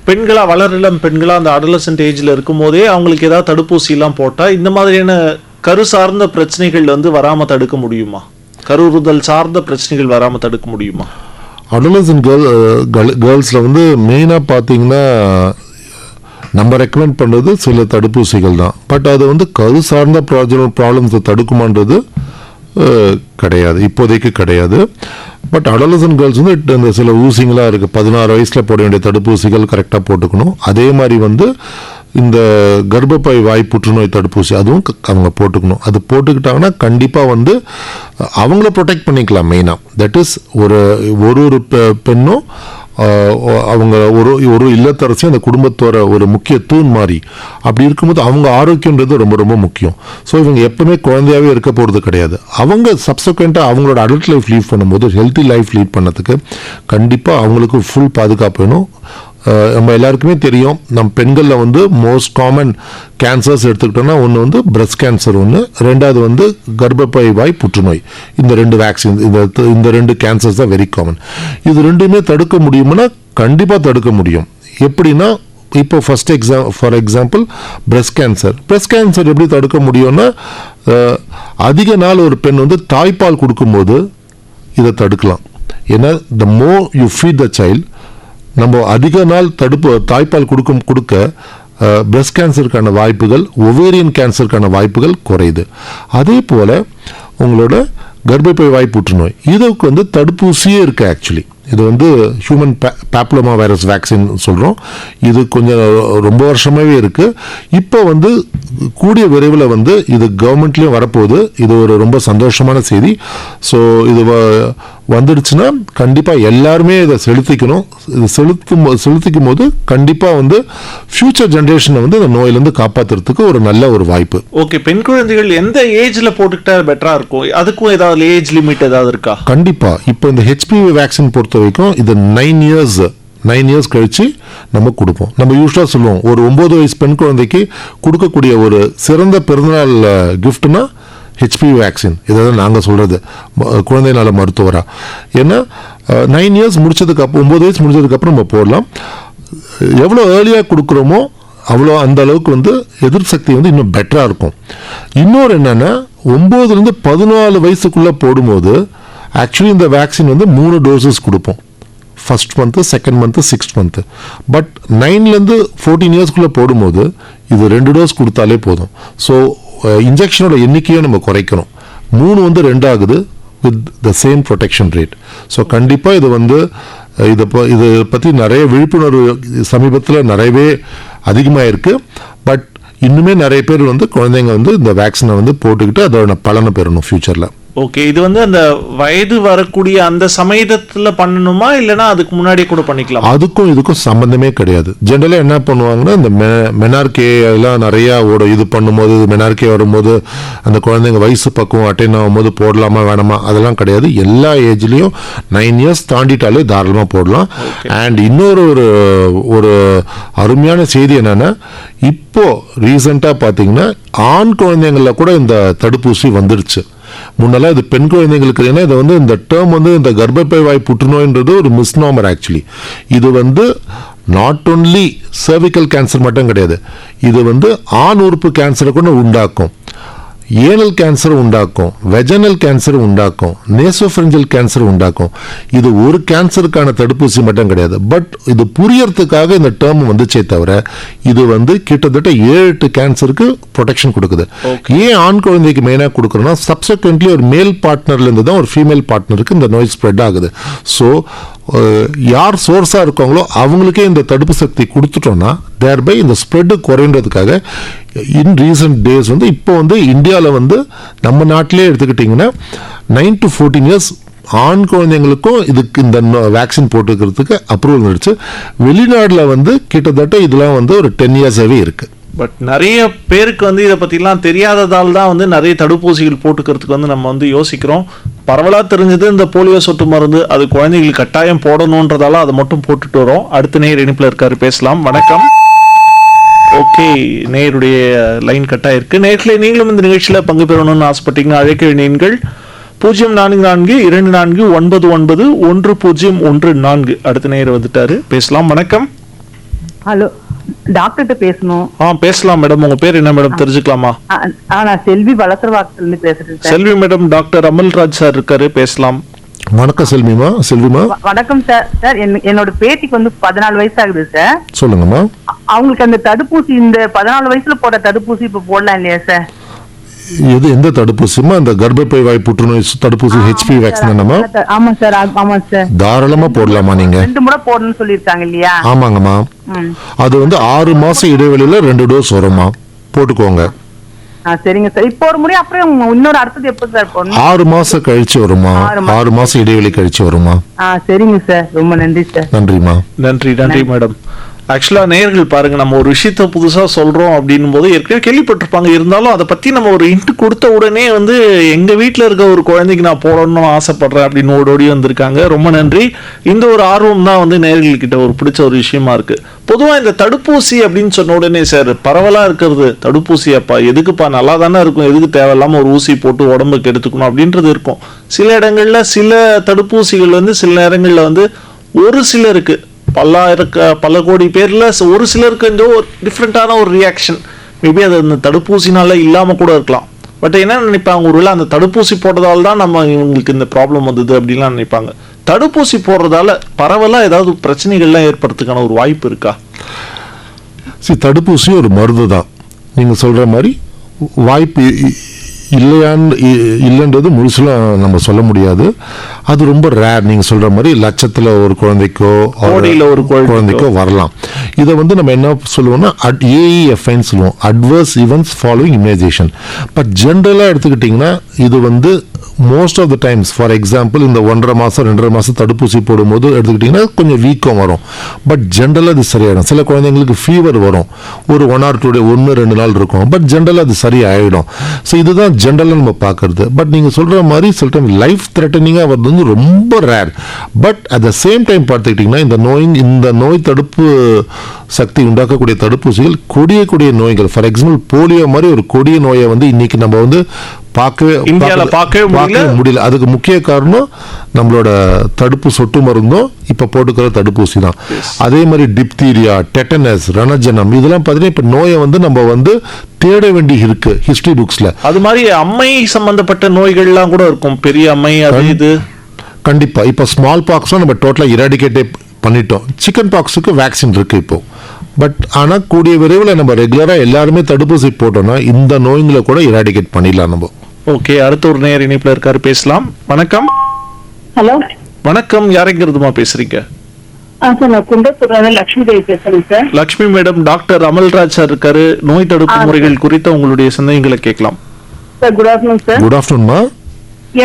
பெண்களா, வளரிளம் பெண்களா அந்த அடலசன்ட் ஏஜ்ல இருக்கும் போதே அவங்களுக்கு ஏதாவது தடுப்பூசி எல்லாம் போட்டா இந்த மாதிரியான கரு சார்ந்த பிரச்சனைகள் வராம தடுக்க முடியுமா? கருவுறுதல் சார்ந்த பிரச்சனைகள் வராம தடுக்க முடியுமா? அடலசன்ட் கேர்ள்ஸ்ல மெயினா பாத்தீங்கன்னா நம்ம ரெக்கமெண்ட் பண்றது சில தடுப்பூசிகள் தான். பட் அது கரு சார்ந்த ப்ராப்ளம்ஸை தடுக்குமான்றது கிடையாது, இப்போதைக்கு கிடையாது. பட் அடலசன்ட் கேர்ள்ஸ் இந்த சில ஊசிங்களாக இருக்குது. 16 வயசில் போட வேண்டிய தடுப்பூசிகள் கரெக்டாக போட்டுக்கணும். அதே மாதிரி இந்த கர்ப்பப்பை வாய் புற்றுநோய் தடுப்பூசி அதுவும் அவங்க போட்டுக்கணும். அது போட்டுக்கிட்டாங்கன்னா கண்டிப்பாக அவங்கள ப்ரொடெக்ட் பண்ணிக்கலாம். மெயினாக தட் இஸ் ஒரு பெண்ணும் அவங்க ஒரு இல்லத்தரசி அந்த குடும்பத்தோட ஒரு முக்கிய தூண் மாதிரி. அப்படி இருக்கும்போது அவங்க ஆரோக்கியன்றது ரொம்ப ரொம்ப முக்கியம். ஸோ இவங்க எப்பவுமே குழந்தையாவே இருக்க போகிறது கிடையாது. அவங்க சப்சக்வெண்ட்டாக அவங்களோட அடல்ட் லைஃப் லீட் பண்ணும்போது, ஹெல்த்தி லைஃப் லீட் பண்ணதுக்கு கண்டிப்பாக அவங்களுக்கு ஃபுல் பாதுகாப்பு வேணும். நம்ம எல்லாருக்குமே தெரியும், நம் பெண்களில் மோஸ்ட் காமன் கேன்சர்ஸ் எடுத்துக்கிட்டோம்னா ஒன்று பிரஸ்ட் கேன்சர், ரெண்டாவது கர்ப்பப்பை வாய் புற்றுநோய். இந்த 2 வேக்சின், இந்த 2 கேன்சர்ஸ் தான் வெரி காமன். இது ரெண்டுமே தடுக்க முடியும்னா கண்டிப்பாக தடுக்க முடியும். எப்படின்னா, இப்போ ஃபார் எக்ஸாம்பிள் பிரஸ்ட் கேன்சர் எப்படி தடுக்க முடியும்னா, அதிக நாள் ஒரு பெண் தாய்ப்பால் கொடுக்கும்போது இதை தடுக்கலாம். ஏன்னா the more you feed the child, நம்ம அதிக நாள் தாய்ப்பால் கொடுக்க பிரஸ்ட் கேன்சருக்கான வாய்ப்புகள், ஒவேரியன் கேன்சருக்கான வாய்ப்புகள் குறையுது. அதே போல உங்களோட கர்ப்பப்பை வாய் புற்றுநோய் இதுக்கு தடுப்பூசியே இருக்கு. ஆக்சுவலி இது ஹியூமன் பேப்லோமா வைரஸ் வேக்சின் சொல்கிறோம். இது கொஞ்சம் ரொம்ப வருஷமாகவே இருக்குது. இப்போ கூடிய விரைவில் இது கவர்மெண்ட்லேயும் வரப்போகுது. இது ஒரு ரொம்ப சந்தோஷமான செய்தி. ஸோ இது வந்துடுச்சுன்னா கண்டிப்பாக எல்லாருமே இதை செலுத்திக்கணும். இது செலுத்திக்கும் போது கண்டிப்பாக ஃபியூச்சர் ஜென்ரேஷனை இந்த நோயிலேருந்து காப்பாற்றுறதுக்கு ஒரு நல்ல ஒரு வாய்ப்பு. ஓகே, பெண் குழந்தைகள் எந்த ஏஜ்ல போட்டுக்கிட்டா பெட்டரா இருக்கும்? அதுக்கும் ஏதாவது ஏஜ் லிமிட் ஏதாவது இருக்கா? கண்டிப்பாக. இப்போ இந்த ஹெச்பிவி வேக்சின் பொறுத்த வரைக்கும் இது 9 இயர்ஸ் கழிச்சு நம்ம கொடுப்போம். நம்ம யூஸ்வலாக சொல்லுவோம், ஒரு 9 வயசு பெண் குழந்தைக்கு கொடுக்கக்கூடிய ஒரு சிறந்த பிறந்தநாள் கிஃப்ட்னா ஹெச்பிவி வேக்சின். இதான் நாங்கள் சொல்கிறது குழந்தை நல மருத்துவராக. ஏன்னா 9 இயர்ஸ் முடிச்சதுக்கப்புறம், 9 வயசு முடிச்சதுக்கப்புறம் நம்ம போடலாம். எவ்வளோ ஏர்லியாக கொடுக்குறோமோ அவ்வளோ அந்த அளவுக்கு வந்து எதிர்ப்பு சக்தி வந்து இன்னும் பெட்டராக இருக்கும். இன்னொரு என்னென்னா 9லேருந்து 14 வயசுக்குள்ளே போடும்போது ஆக்சுவலி இந்த வேக்சின் வந்து 3 டோசஸ் கொடுப்போம். First month, second month, 6th month. But 9லேருந்து 14 இயர்ஸ்க்குள்ளே போடும்போது இது 2 டோஸ் கொடுத்தாலே போதும். ஸோ இன்ஜெக்ஷனோட எண்ணிக்கையும் நம்ம குறைக்கிறோம். 3 வந்து 2 ஆகுது with the same protection rate. So கண்டிப்பாக இது வந்து இதை பற்றி நிறைய விழிப்புணர்வு சமீபத்தில் நிறையவே அதிகமாக இருக்குது. பட் இன்னுமே நிறைய பேர் வந்து குழந்தைங்க வந்து இந்த வேக்சினை வந்து போட்டுக்கிட்டு அதோட பலனை பெறணும் ஃபியூச்சரில். ஓகே, இது வந்து அந்த வயது வரக்கூடிய அந்த சமயத்துல பண்ணணுமா இல்லைன்னா அதுக்கு முன்னாடி கூட பண்ணிக்கலாம்? அதுக்கும் இதுக்கும் சம்பந்தமே கிடையாது. ஜென்ரலாக என்ன பண்ணுவாங்கன்னா இந்த மெனார்கே எல்லாம் நிறையா இது பண்ணும்போது, மெனார்கே வரும்போது அந்த குழந்தைங்க வயசு பக்குவம் அட்டைன் ஆகும்போது போடலாமா வேணாமா அதெல்லாம் கிடையாது. எல்லா ஏஜ்லேயும் 9 இயர்ஸ் தாண்டிட்டாலே தாராளமாக போடலாம். அண்ட் இன்னொரு ஒரு அருமையான செய்தி என்னன்னா, இப்போ ரீசெண்டாக பார்த்தீங்கன்னா ஆண் குழந்தைங்களில் கூட இந்த தடுப்பூசி வந்துடுச்சு. முன்னெல்லாம் இது பெண் குழந்தைங்களுக்கு, ஏன்னா இதை வந்து இந்த டேர்ம் வந்து இந்த கர்ப்பப்பை வாய் புற்றுநோய்ன்றது ஒரு மிஸ்நாமர். ஆக்சுவலி இது வந்து நாட் ஓன்லி சர்விக்கல் கேன்சர் மட்டும் கிடையாது, இது வந்து ஆண் உறுப்பு கேன்சரை கூட உண்டாக்கும், ஏனல் கேன்சர் உண்டாக்கும், வெஜனல் கேன்சர் உண்டாக்கும், நேசோஃபரஞ்சல் கேன்சர் உண்டாக்கும். இது ஒரு கேன்சருக்கான தடுப்பூசி மட்டும் கிடையாது. பட் இது புரியறதுக்காக இந்த டேர்ம் வந்துச்சே தவிர இது வந்து கிட்டத்தட்ட 7-8 கேன்சருக்கு ப்ரொடெக்ஷன் கொடுக்குது. ஏன் ஆண் குழந்தைக்கு மெயினாக கொடுக்குறோன்னா, சப்செக்வெண்ட்லி ஒரு மேல் பார்ட்னர்லேருந்து தான் ஒரு ஃபீமேல் பார்ட்னருக்கு இந்த நோய் ஸ்ப்ரெட் ஆகுது. ஸோ யார் சோர்ஸாக இருக்காங்களோ அவங்களுக்கே இந்த தடுப்பு சக்தி கொடுத்துட்டோம்னா தேர்பை இந்த ஸ்ப்ரெட்டு குறைன்றதுக்காக இன் ரீசன்ட் டேஸ் வந்து இப்போ வந்து இந்தியாவில் வந்து நம்ம நாட்டிலே எடுத்துக்கிட்டிங்கன்னா 9 to 14 இயர்ஸ் ஆண் குழந்தைங்களுக்கும் இதுக்கு இந்த வேக்சின் போட்டுக்கிறதுக்கு அப்ரூவல் வந்துடுச்சு. வெளிநாட்டில் வந்து கிட்டத்தட்ட இதெல்லாம் வந்து ஒரு 10 இயர்ஸாகவே இருக்குது. பட் நிறைய பேருக்கு வந்து இதை பற்றிலாம் தெரியாததால் தான் வந்து நிறைய தடுப்பூசிகள் போட்டுக்கிறதுக்கு வந்து நம்ம வந்து யோசிக்கிறோம். பரவலாக தெரிஞ்சது இந்த போலியோ சொட்டு மருந்து, அது குழந்தைகளுக்கு கட்டாயம் போடணுன்றதால அதை மட்டும் போட்டுட்டு வரோம். அடுத்த நேயர் இணைப்பில் இருக்காரு, பேசலாம். வணக்கம். ஓகே, நேயருடைய லைன் கட்டாயிருக்கு. நேயர்களே, நீங்களும் இந்த நிகழ்ச்சியில் பங்கு பெறணும்னு ஆசைப்பட்டீங்கன்னா அழைக்க வேண்டிய எண்கள் 044249911014. அடுத்த நேயர் வந்துட்டாரு, பேசலாம். வணக்கம். ஹலோ, டாக்டர்கிட்ட பேசணும். பேசலாம் மேடம். உங்க பேர் என்ன மேடம், தெரிஞ்சுக்கலாமா? நான் செல்வி வளசரவாக்கத்துல இருந்து பேசுறேன் சார். செல்வி மேடம், டாக்டர் அமல்ராஜ் சார் இருக்காரு, பேசலாம். வணக்கம் செல்விமா. வணக்கம் சார். சார் என்னோட பேத்திக்கு வந்து 14 வயசு ஆகுது சார். சொல்லுங்கம்மா. அவங்களுக்கு அந்த தடுப்பூசி இந்த 14 வயசுல போட தடுப்பூசி இப்ப போடலாம் இல்லையா சார்? எந்த தடுப்பூசிமா? அந்த கர்ப்பப்பை வாய் புற்றுநோய் தடுப்பூசி HPV வேக்சின் என்னமா? ஆமா சார், ஆமா சார். தாராளமா போடலாமா? நீங்க 2 முறை போடணும்னு சொல்லிருக்காங்க இல்லையா? ஆமாங்கம்மா. அது வந்து 6 மாசம் இடைவெளியில 2 டோஸ் வருமா, போட்டுக்கோங்க. சரிங்க சார். இப்போ ஒரு முறை, அப்புறம் இன்னொரு அடுத்தது எப்போ சார் போடணும்? 6 மாசம் கழிச்சு வருமா? 6 மாசம் இடைவெளி கழிச்சு வருமா? சரிங்க சார், ரொம்ப நன்றி சார். நன்றிமா. நன்றி மேடம். ஆக்சுவலாக நேயர்கள் பாருங்க, நம்ம ஒரு விஷயத்த புதுசாக சொல்கிறோம் அப்படின்னும் போது ஏற்கனவே கேள்விப்பட்டிருப்பாங்க. இருந்தாலும் அதை பற்றி நம்ம ஒரு இன்ட்டு கொடுத்த உடனே வந்து எங்கள் வீட்டில் இருக்க ஒரு குழந்தைக்கு நான் போடணும்னு ஆசைப்படுறேன் அப்படின்னு ஓடோடி வந்திருக்காங்க. ரொம்ப நன்றி. இந்த ஒரு ஆர்வம் தான் வந்து நேயர்கள்கிட்ட ஒரு பிடிச்ச ஒரு விஷயமா இருக்குது. பொதுவாக இந்த தடுப்பூசி அப்படின்னு சொன்ன உடனே சார் பரவலாக இருக்கிறது தடுப்பூசி, அப்பா எதுக்குப்பா, நல்லா தானே இருக்கும், எதுக்கு தேவையில்லாமல் ஒரு ஊசி போட்டு உடம்புக்கு எடுத்துக்கணும் அப்படின்றது இருக்கும். சில இடங்களில் சில தடுப்பூசிகள் வந்து சில நேரங்களில் வந்து ஒரு சிலருக்கு பல கோடி பேர்ல ஒரு சிலருக்கு இந்த ஒரு டிஃப்ரெண்டான ஒரு ரியாக்ஷன், மேபி அது அந்த தடுப்பூசினால இல்லாம கூட இருக்கலாம். பட் என்ன நினைப்பாங்க, ஒருவேளை அந்த தடுப்பூசி போடுறதால தான் நம்ம இவங்களுக்கு இந்த ப்ராப்ளம் வந்தது அப்படின்லாம் நினைப்பாங்க. தடுப்பூசி போடுறதால பரவலா ஏதாவது பிரச்சனைகள்லாம் ஏற்படுறதுக்கான ஒரு வாய்ப்பு இருக்கா? தடுப்பூசி ஒரு மருந்து தான். நீங்க சொல்ற மாதிரி வாய்ப்பு இல்லைன்றது முழுசுலாம் நம்ம சொல்ல முடியாது. அது ரொம்ப ரேர். நீங்க சொல்ற மாதிரி லட்சத்துல ஒரு குழந்தைக்கோ ஒரு குழந்தைக்கோ வரலாம். இதை வந்து நம்ம என்ன சொல்லுவோம்னா AEFIன்னு சொல்லுவோம், adverse events following immunization. But ஜென்ரலாக எடுத்துக்கிட்டிங்கன்னா இது வந்து most of the times, for example இந்த 1.5 மாதம் 2.5 மாதம் தடுப்பூசி போடும்போது எடுத்துக்கிட்டிங்கன்னா கொஞ்சம் வீக்கம் வரும். பட் ஜென்ரலாக அது சரியாயிடும். சில குழந்தைங்களுக்கு ஃபீவர் வரும், ஒரு 1 or 2 டே 1-2 நாள் இருக்கும். பட் ஜென்ரலாக அது சரியாயிடும். ஸோ இதுதான் ஜென்ரலாக நம்ம பார்க்கறது. பட் நீங்கள் சொல்கிற மாதிரி சில டைம் லைஃப் த்ரெட்டனிங்காக வருது வந்து ரொம்ப rare. But at the same time பார்த்துக்கிட்டிங்கன்னா இந்த நோய் தடுப்பு சக்தி உண்டாக்கக்கூடிய தடுப்பூசிகள் கொடிய நோய்கள், ஃபார் எக்ஸாம்பிள் போலியோ மாதிரி ஒரு கொடிய நோயை வந்து இன்னைக்கு நம்ம வந்து இந்தியால பார்க்கவே முடியல. அதுக்கு முக்கிய காரணம் நம்மளோட தடுப்பு சொட்டு மருந்தும் இப்ப போட்டுக்கிற தடுப்பூசி தான். அதே மாதிரி டிப்தீரியா, டெட்டனஸ், ரணஜனம் இதெல்லாம் பார்த்தீங்கன்னா இப்ப நோயை வந்து நம்ம வந்து தேட வேண்டி இருக்கு ஹிஸ்டரி புக்ஸ்ல. அது மாதிரி அம்மை சம்பந்தப்பட்ட நோய்கள்லாம் கூட இருக்கும், பெரிய அம்மை அது இது. கண்டிப்பா இப்ப ஸ்மால் பாக்ஸும் நம்ம டோட்டலா இராடிகேட்டே பண்ணிட்டோம். சிக்கன் பாக்ஸுக்கு வேக்சின் இருக்கு இப்போ. பட் ஆனால் கூடிய விரைவில் நம்ம ரெகுலராக எல்லாருமே தடுப்பூசி போட்டோம்னா இந்த நோய்களை கூட இராடிகேட் பண்ணிடலாம் நம்ம. ஓகே, அடுத்த ஒரு நேர் இணைப்புல இருக்காரு, பேசலாம். வணக்கம். ஹலோ வணக்கம், யாரைங்கிறதுமா பேசுறீங்க? சார் நான் குண்டத்தூர்ல லட்சுமி தேவி பேசுறேன் sir. Lakshmi madam, doctor Amalraj sir இருக்காரு. நோய் தடுப்பு முறைகள் குறித்த உங்களுடைய சந்தேகங்களை கேட்கலாம் sir. Good afternoon sir. Good ஆஃப்டர்நூன்மா.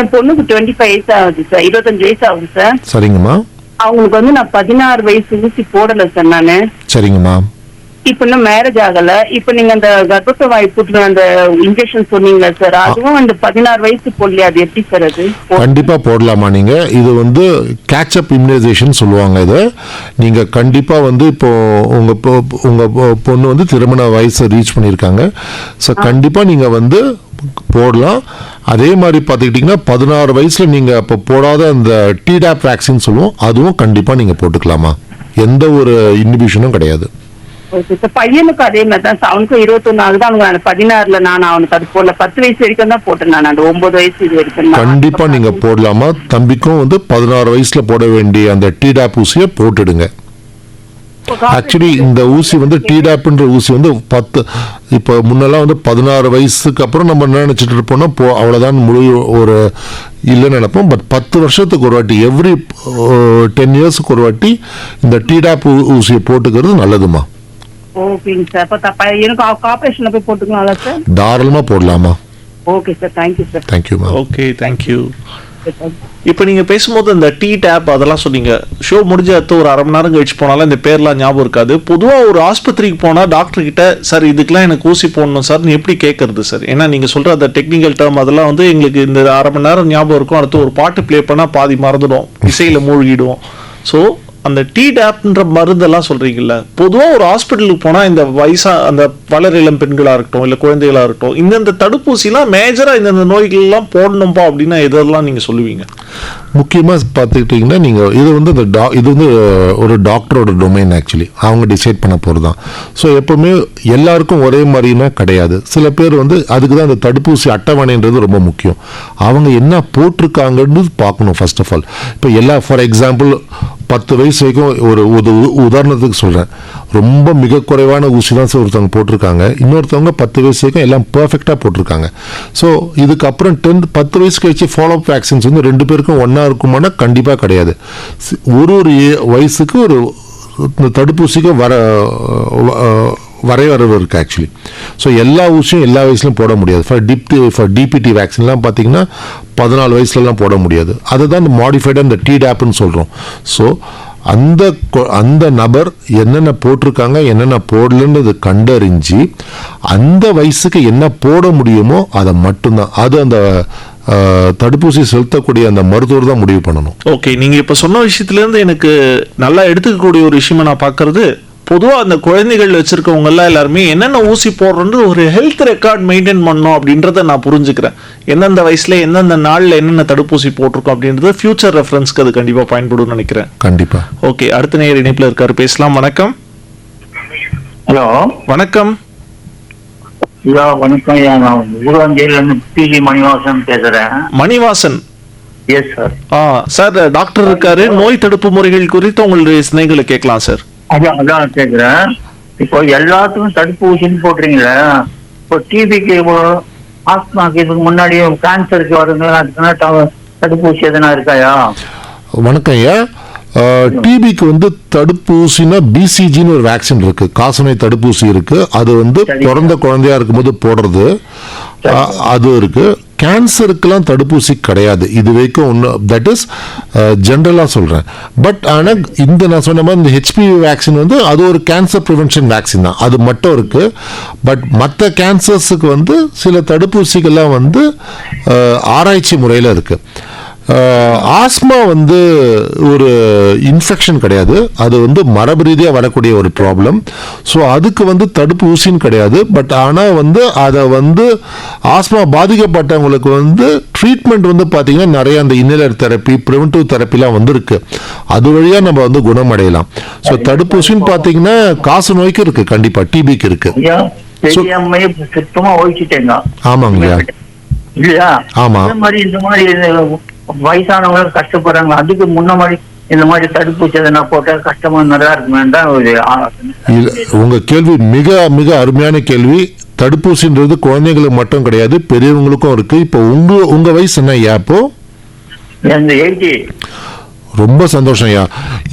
என் பொண்ணுக்கு 25 வயசு ஆகுது சார், 25 வயசு ஆகுது சார். சரிங்கம்மா. அவங்களுக்கு வந்து நான் 16 வயசு ஊசி போடல சார் நானு. சரிங்கம்மா. இப்ப இன்னும் மேரேஜ் ஆகல. இப்ப நீங்க அந்த கர்ப்பப்பை வாய் புற்று அந்த இன்ஜெக்ஷன் சொன்னீங்களா சார், அதுவும் அந்த 16 வயசு போடலையா? அது எப்படி சார் அது? கண்டிப்பா போடலாமா நீங்க? இது வந்து கேட்சப் இம்யூனைசேஷன் சொல்லுவாங்க. இது நீங்க கண்டிப்பா வந்து இப்போ உங்க பொண்ணு வந்து திருமண வயசை ரீச் பண்ணியிருக்காங்க. ஸோ கண்டிப்பா நீங்க வந்து போடலாம். அதே மாதிரி பார்த்துக்கிட்டிங்கன்னா 16 வயசுல நீங்க அப்போ போடாத அந்த டிடாப் வேக்சின் சொல்லுவோம், அதுவும் கண்டிப்பா நீங்க போட்டுக்கலாமா. எந்த ஒரு இன்ஹிபிஷனும் கிடையாது. பையனுக்கு அதே மாதிரி தான், அவனுக்கும் 21 ஆகுது. அவனுக்கு 16ல நான் அவனுக்கு அது போடல. 10 வயசு வரைக்கும் தான் போட்டேன் நான். அந்த 9 வயசு இது வரைக்கும் கண்டிப்பா நீங்க போடலாமா. தம்பிக்கும் வந்து 16 வயசுல போட வேண்டிய அந்த டிடாப் ஊசியை போட்டுடுங்க. ஆக்சுவலி இந்த ஊசி வந்து டிடாப்ன்ற ஊசி வந்து இப்போ முன்னெல்லாம் வந்து 16 வயசுக்கு அப்புறம் நம்ம என்ன நினைச்சிட்டு இருப்போம்னா அவ்வளோதான் முழு ஒரு இல்லைன்னு நினைப்போம். பட் 10 வருஷத்துக்கு ஒரு வாட்டி, எவ்ரி 10 இயர்ஸுக்கு ஒரு வாட்டி இந்த டிடாப் ஊசியை போட்டுக்கிறது நல்லதுமா. ஓகேங்க சார். அப்ப எனக்கு ஆபரேஷன்ல போய் போட்டுக்கலாம்ல சார்? தாராளமா போடலாமா. Okay sir, thank you sir. தேங்க்யூமா. Okay, thank you. இப்போ நீங்க பேசும்போது இந்த டி டேப் அதெல்லாம் சொன்னீங்க. ஷோ முடிஞ்ச அடுத்து ஒரு 1/2 மணி நேரம் கழிச்சு போனாலும் இந்த பேர்லாம் ஞாபகம் இருக்காது. பொதுவாக ஒரு ஆஸ்பத்திரிக்கு போனால் டாக்டர் கிட்ட சார் இதுக்கெல்லாம் எனக்கு ஊசி போடணும் சார் நீ எப்படி கேட்கறது சார்? ஏன்னா நீங்க சொல்ற அந்த டெக்னிக்கல் டேர்ம் அதெல்லாம் வந்து எங்களுக்கு இந்த 1/2 மணி நேரம் ஞாபகம் இருக்கும். அடுத்து ஒரு பாட்டு ப்ளே பண்ணால் பாதி மறந்துடும், இசையில மூழ்கிடுவோம். ஸோ அந்த டி டேப்ன்ற மருந்தெல்லாம் சொல்றீங்கல்ல, பொதுவாக ஒரு ஹாஸ்பிட்டலுக்கு போனால் இந்த அந்த வளர் இளம் பெண்களாக இருக்கட்டும் இல்லை குழந்தைகளாக இருக்கட்டும் இந்த தடுப்பூசிலாம் மேஜராக இந்த நோய்கள்லாம் போடணும்பா அப்படின்னா எதெல்லாம் நீங்கள் சொல்லுவீங்க? முக்கியமாக பார்த்துக்கிட்டிங்கன்னா நீங்கள் இது வந்து இது வந்து ஒரு டாக்டரோட டொமைன். ஆக்சுவலி அவங்க டிசைட் பண்ண போகிறது தான். ஸோ எப்போவுமே எல்லாருக்கும் ஒரே மாதிரினா கிடையாது. சில பேர் வந்து அதுக்கு தான் அந்த தடுப்பூசி அட்டவணைன்றது ரொம்ப முக்கியம். அவங்க என்ன போட்டிருக்காங்கன்னு பார்க்கணும் ஃபர்ஸ்ட் ஆஃப் ஆல். இப்போ ஃபார் எக்ஸாம்பிள் 10 வயசு வரைக்கும் ஒரு உதாரணத்துக்கு சொல்கிறேன், ரொம்ப மிக குறைவான ஊசி தான் ஒருத்தவங்க போட்டிருக்காங்க. இன்னொருத்தவங்க 10 வயசு வரைக்கும் எல்லாம் பர்ஃபெக்டாக போட்டிருக்காங்க. ஸோ இதுக்கப்புறம் 10 வயசு கழிச்சு ஃபாலோ அப் வேக்சின்ஸ் வந்து 2 பேருக்கும் ஒன்றா இருக்குமானா கண்டிப்பாக கிடையாது. ஒரு வயசுக்கு ஒரு தடுப்பூசிக்கு வரைவரவு இருக்குது ஆக்சுவலி. ஸோ எல்லா ஊசியும் எல்லா வயசுலையும் போட முடியாது. ஃபார் டிபிடி வேக்சின்லாம் பார்த்தீங்கன்னா 14 வயசுலலாம் போட முடியாது. அதுதான் மாடிஃபைடு அந்த டிடாப்னு சொல்கிறோம். ஸோ அந்த நபர் என்னென்ன போட்டிருக்காங்க என்னென்ன போடலன்றது கண்டறிஞ்சு அந்த வயசுக்கு என்ன போட முடியுமோ அதை மட்டும்தான், அது அந்த தடுப்பூசி செலுத்தக்கூடிய அந்த மருத்துவர் தான் முடிவு பண்ணணும். ஓகே, நீங்க இப்ப சொன்ன விஷயத்துல இருந்து எனக்கு நல்லா எடுத்துக்கக்கூடிய ஒரு விஷயமா நான் பார்க்கறது, பொதுவாக அந்த குழந்தைகள் வச்சிருக்கவங்க எல்லாம் எல்லாருமே என்னென்ன ஊசி போடுறது ஒரு ஹெல்த் ரெக்கார்ட் மெயின்டைன் பண்ணணும் அப்படின்றத நான் புரிஞ்சுக்கிறேன். எந்தெந்த வயசுல எந்தெந்த நாள்ல என்னென்ன தடுப்பூசி போட்டிருக்கோம் அப்படின்றது ஃபியூச்சர் ரெஃபரன்ஸ்க்கு அது கண்டிப்பா பயன்படும் நினைக்கிறேன். கண்டிப்பா. ஓகே, அடுத்த நேயர் இணைப்புல இருக்காரு, பேசலாம். வணக்கம். ஹலோ, வணக்கம். ஐயா வணக்கம். ஐயா நான் ஊராஞ்சேரியில இருந்து பிஜி மணிவாசன் பேசுறேன். Manivasan. Yes sir. Sir doctor இருக்காரு, நோய் தடுப்பு முறைகள் குறித்து உங்களுடைய சிந்தனைகளை கேட்கலாம் சார். அதான் கேக்குறேன். இப்போ எல்லாத்துக்கும் தடுப்பூசின்னு போடுறீங்களே, இப்போ டிபிக்கு ஆஸ்மாக்கு இதுக்கு முன்னாடி கேன்சருக்கு வருங்களா, அதுக்குன்னா தடுப்பூசி எதனா இருக்காயா? வணக்கம் ஐயா. டிபிக்கு வந்து தடுப்பூசினா பிசிஜின்னு ஒரு வேக்சின் இருக்கு, காசநோய் தடுப்பூசி இருக்கு. அது வந்து பிறந்த குழந்தையா இருக்கும்போது போடுறது அது இருக்கு. கேன்சருக்கெல்லாம் தடுப்பூசி கிடையாது இது வரைக்கும் ஒன்றும். தட் இஸ் ஜென்ரலாக சொல்கிறேன். பட் ஆனால் நான் சொன்ன மாதிரி இந்த ஹெச்பிவி வேக்சின் வந்து அது ஒரு கேன்சர் ப்ரிவென்ஷன் வேக்சின் தான், அது மட்டும் இருக்குது. பட் மற்ற கேன்சர்ஸுக்கு வந்து சில தடுப்பூசிகள்லாம் வந்து ஆராய்ச்சி முறையில் இருக்குது. ஆஸ்மா வந்து ஒரு இன்ஃபெக்ஷன் கிடையாது, அது வந்து மரபு ரீதியாக வரக்கூடிய ஒரு ப்ராப்ளம். ஸோ அதுக்கு வந்து தடுப்பு ஊசின்னு கிடையாது. பட் ஆனால் வந்து அதை வந்து ஆஸ்மா பாதிக்கப்பட்டவங்களுக்கு வந்து ட்ரீட்மெண்ட் வந்து பார்த்தீங்கன்னா நிறைய அந்த இன்னலர் தெரப்பி, ப்ரிவென்டிவ் தெரப்பிலாம் வந்துருக்கு. அது வழியாக நம்ம வந்து குணமடையலாம். ஸோ தடுப்பூசின்னு பார்த்தீங்கன்னா காசு நோய்க்கு இருக்குது, கண்டிப்பாக டிபிக்கு இருக்குது. சுத்தமா ஒழிச்சிட்டேங்க. ஆமாங்கய்யா. இல்லையா? ஆமா. இந்த மாதிரி வயசானவங்க கஷ்டப்படுறாங்க, அதுக்கு முன்ன மாதிரி இந்த மாதிரி தடுப்பூசி எதனா போட்டா கஷ்டமா நல்லா இருக்குமேன்னு ஒரு உங்க கேள்வி மிக மிக அருமையான கேள்வி. தடுப்பூசின்றது குழந்தைங்களுக்கு மட்டும் கிடையாது, பெரியவங்களுக்கும் இருக்கு. இப்போ உங்க வயசு என்ன ஐயா? இப்போ ரொம்ப சந்தோஷம் ஐயா.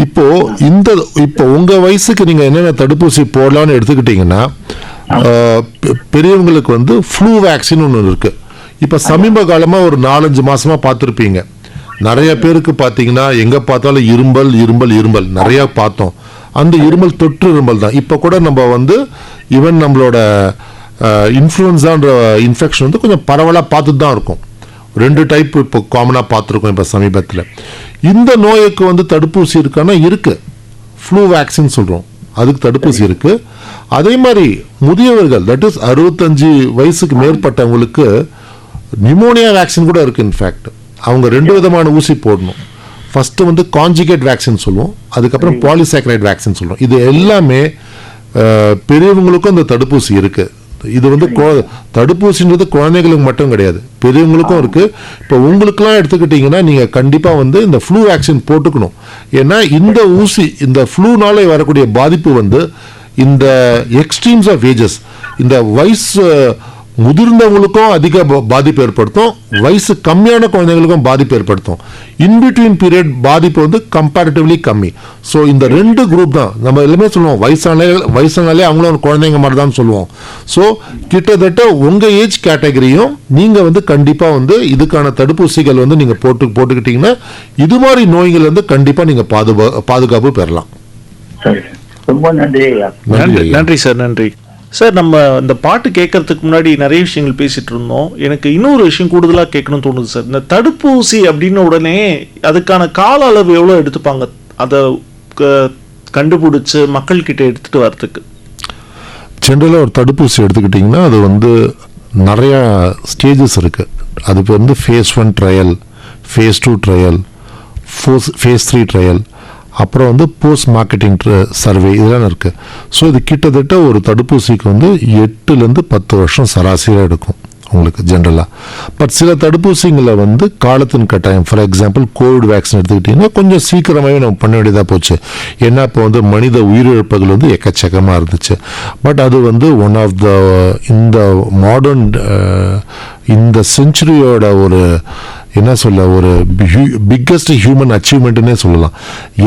இப்போ உங்க வயசுக்கு நீங்க என்னென்ன தடுப்பூசி போடலாம்னு எடுத்துக்கிட்டீங்கன்னா, பெரியவங்களுக்கு வந்து ஃப்ளூ வேக்சின் ஒன்று இருக்கு. இப்போ சமீப காலமாக ஒரு 4-5 மாசமா பார்த்துருப்பீங்க, நிறைய பேருக்கு பார்த்தீங்கன்னா எங்கே பார்த்தாலும் இரும்பல் நிறையா பார்த்தோம். அந்த இருமல் தொற்று இருமல் தான். இப்போ கூட நம்ம வந்து ஈவன் நம்மளோட இன்ஃப்ளூயன்ஸான்ற இன்ஃபெக்ஷன் வந்து கொஞ்சம் பரவலாக பார்த்துட்டு தான் இருக்கும். 2 டைப் இப்போ காமனாக பார்த்துருக்கோம் இப்போ சமீபத்தில். இந்த நோய்க்கு வந்து தடுப்பூசி இருக்கான்னா இருக்கு, ஃப்ளூ வேக்சின் சொல்கிறோம், அதுக்கு தடுப்பூசி இருக்கு. அதே மாதிரி முதியவர்கள், தட் இஸ் 65 வயசுக்கு மேற்பட்டவங்களுக்கு நிமோனியா வேக்சின் கூட இருக்கு. இன்ஃபேக்ட் அவங்க 2 விதமான ஊசி போடணும். ஃபர்ஸ்ட் வந்து கான்ஜுகேட் வேக்சின் சொல்லுவோம், அதுக்கப்புறம் பாலிசாக்கரைட் வேக்சின் சொல்லுவோம். இது எல்லாமே பெரியவங்களுக்கும் இந்த தடுப்பூசி இருக்கு. இது வந்து தடுப்பூசின்றது குழந்தைகளுக்கு மட்டும் கிடையாது, பெரியவங்களுக்கும் இருக்கு. இப்போ உங்களுக்குலாம் எடுத்துக்கிட்டீங்கன்னா நீங்க கண்டிப்பா வந்து இந்த ஃப்ளூ வேக்சின் போட்டுக்கணும். ஏன்னா இந்த ஊசி, இந்த ஃப்ளூனால வரக்கூடிய பாதிப்பு வந்து இந்த எக்ஸ்ட்ரீம்ஸ் ஆஃப் ஏஜஸ், இந்த வயசு முதிர்ந்தவங்களுக்கும் அதிக பாதிப்பு ஏற்படுத்தும், வயசு கம்மியான குழந்தைங்களுக்கும் பாதிப்பு ஏற்படுத்தும். இன்பிட்வீன் பீரியட் பாதிப்பு வந்து கம்பேரிட்டிவ்லி கம்மி. ஸோ இந்த 2 குரூப் தான் நம்ம எல்லாமே சொல்லுவோம். வயசானாலே அவங்களும் குழந்தைங்க மாதிரி தான் சொல்லுவோம். ஸோ கிட்டத்தட்ட உங்க ஏஜ் கேட்டகரியும் நீங்க வந்து கண்டிப்பா வந்து இதுக்கான தடுப்பூசிகள் வந்து நீங்க போட்டுக்கிட்டீங்கன்னா இது மாதிரி நோய்கள் வந்து கண்டிப்பா நீங்க பாதுகாப்பு பெறலாம். ரொம்ப நன்றி. நன்றி சார். நன்றி சார். நம்ம இந்த பாட்டு கேட்கறதுக்கு முன்னாடி நிறைய விஷயங்கள் பேசிட்டு இருந்தோம். எனக்கு இன்னொரு விஷயம் கூடுதலாக கேட்கணும்னு தோணுது சார். இந்த தடுப்பூசி அப்படின்ன உடனே அதுக்கான கால அளவு எவ்வளோ எடுத்துப்பாங்க அதை கண்டுபிடிச்சு மக்கள்கிட்ட எடுத்துட்டு வரதுக்கு? ஜென்ரலாக ஒரு தடுப்பூசி எடுத்துக்கிட்டிங்கன்னா அது வந்து நிறையா ஸ்டேஜஸ் இருக்குது. அதுக்கு வந்து phase 1 trial, phase 2 trial, phase 3 trial, அப்புறம் வந்து போஸ்ட் மார்க்கெட்டிங் சர்வே, இதெல்லாம் இருக்குது. ஸோ இது கிட்டத்தட்ட ஒரு தடுப்பூசிக்கு வந்து 8 to 10 வருஷம் சராசரியாக எடுக்கும் உங்களுக்கு ஜென்ரலாக. பட் சில தடுப்பூசிங்களை வந்து காலத்தின் கட்டாயம், ஃபார் எக்ஸாம்பிள் கோவிட் வேக்சின் எடுத்துக்கிட்டிங்கன்னா கொஞ்சம் சீக்கிரமாகவே நம்ம பண்ண வேண்டியதாக போச்சு. ஏன்னா இப்போ வந்து மனித உயிரிழப்புகள் வந்து எக்கச்சக்கமாக இருந்துச்சு. பட் அது வந்து ஒன் ஆஃப் த இந்த மாடர்ன் இந்த செஞ்சுரியோட ஒரு என்ன சொல்ல ஒரு பிக்கஸ்ட் ஹியூமன் அச்சீவ்மெண்ட்னே சொல்லலாம்.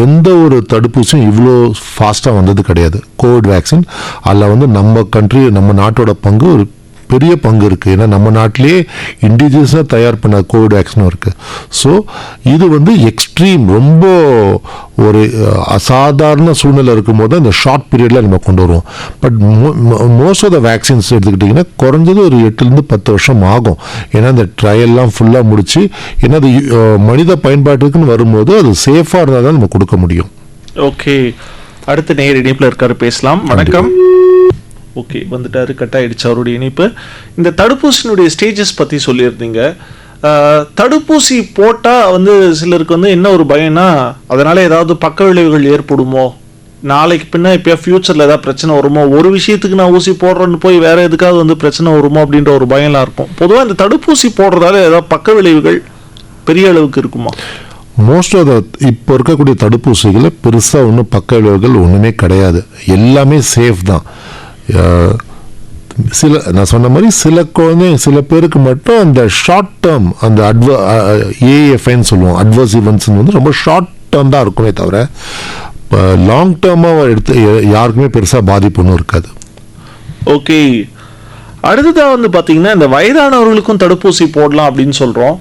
எந்த ஒரு தடுப்பூசியும் இவ்வளோ ஃபாஸ்ட்டாக வந்தது கிடையாது. கோவிட் வேக்சின் அதில் வந்து நம்ம நாட்டோட பங்கு ஒரு பெரிய பங்கு இருக்குது. ஏன்னா நம்ம நாட்டிலே இண்டிஜியஸாக தயார் பண்ண கோவிட் வேக்சினும் இருக்குது. ஸோ இது வந்து எக்ஸ்ட்ரீம், ரொம்ப ஒரு அசாதாரண சூழ்நிலை இருக்கும்போது இந்த ஷார்ட் பீரியடில் நம்ம கொண்டு வருவோம். But most of the vaccines எடுத்துக்கிட்டிங்கன்னா குறைஞ்சது ஒரு 8 to 10 வருஷம் ஆகும். ஏன்னா இந்த ட்ரையல்லாம் ஃபுல்லாக முடிச்சு, ஏன்னா அது மனித பயன்பாட்டுக்குன்னு வரும்போது அது சேஃபாக இருந்தால் தான் நம்ம கொடுக்க முடியும். ஓகே, அடுத்த நேர் இணைப்பில் இருக்காரு, பேசலாம். வணக்கம். ஓகே, வந்துட்டாரு, கட் ஆயிடுச்சு அவருடைய இணைப்பு. இந்த தடுப்பூசியினுடைய ஸ்டேஜஸ் பற்றி சொல்லியிருந்தீங்க. தடுப்பூசி போட்டால் வந்து சிலருக்கு வந்து என்ன ஒரு பயம்னா, அதனால ஏதாவது பக்க விளைவுகள் ஏற்படுமோ, நாளைக்கு பின்ன இப்போ ஃபியூச்சரில் ஏதாவது பிரச்சனை வருமோ, ஒரு விஷயத்துக்கு நான் ஊசி போடுறேன்னு போய் வேற எதுக்காவது வந்து பிரச்சனை வருமோ அப்படின்ற ஒரு பயம்லாம் இருக்கும். பொதுவாக இந்த தடுப்பூசி போடுறதால ஏதாவது பக்க விளைவுகள் பெரிய அளவுக்கு இருக்குமா? மோஸ்ட் ஆஃப் த இப்போ இருக்கக்கூடிய தடுப்பூசிகளை பெருசாக ஒன்றும் பக்க விளைவுகள் ஒன்றுமே கிடையாது, எல்லாமே சேஃப் தான். நான் சொன்ன மாதிரி சில பேருக்கு மட்டும் அந்த ஷார்ட் டேர்ம், அந்த ஏஎஃப்ஐன்னு சொல்லுவோம், அட்வர்ஸ் ஈவெண்ட்ஸ் வந்து ரொம்ப ஷார்ட் டேர்ம் தான் இருக்குமே தவிர லாங் டேர்மாக எடுத்து யாருக்குமே பெருசாக பாதிப்பு ஒன்றும் இருக்காது. ஓகே, அடுத்ததாக வந்து பார்த்தீங்கன்னா இந்த வயதானவர்களுக்கும் தடுப்பூசி போடலாம் அப்படின்னு சொல்கிறோம்.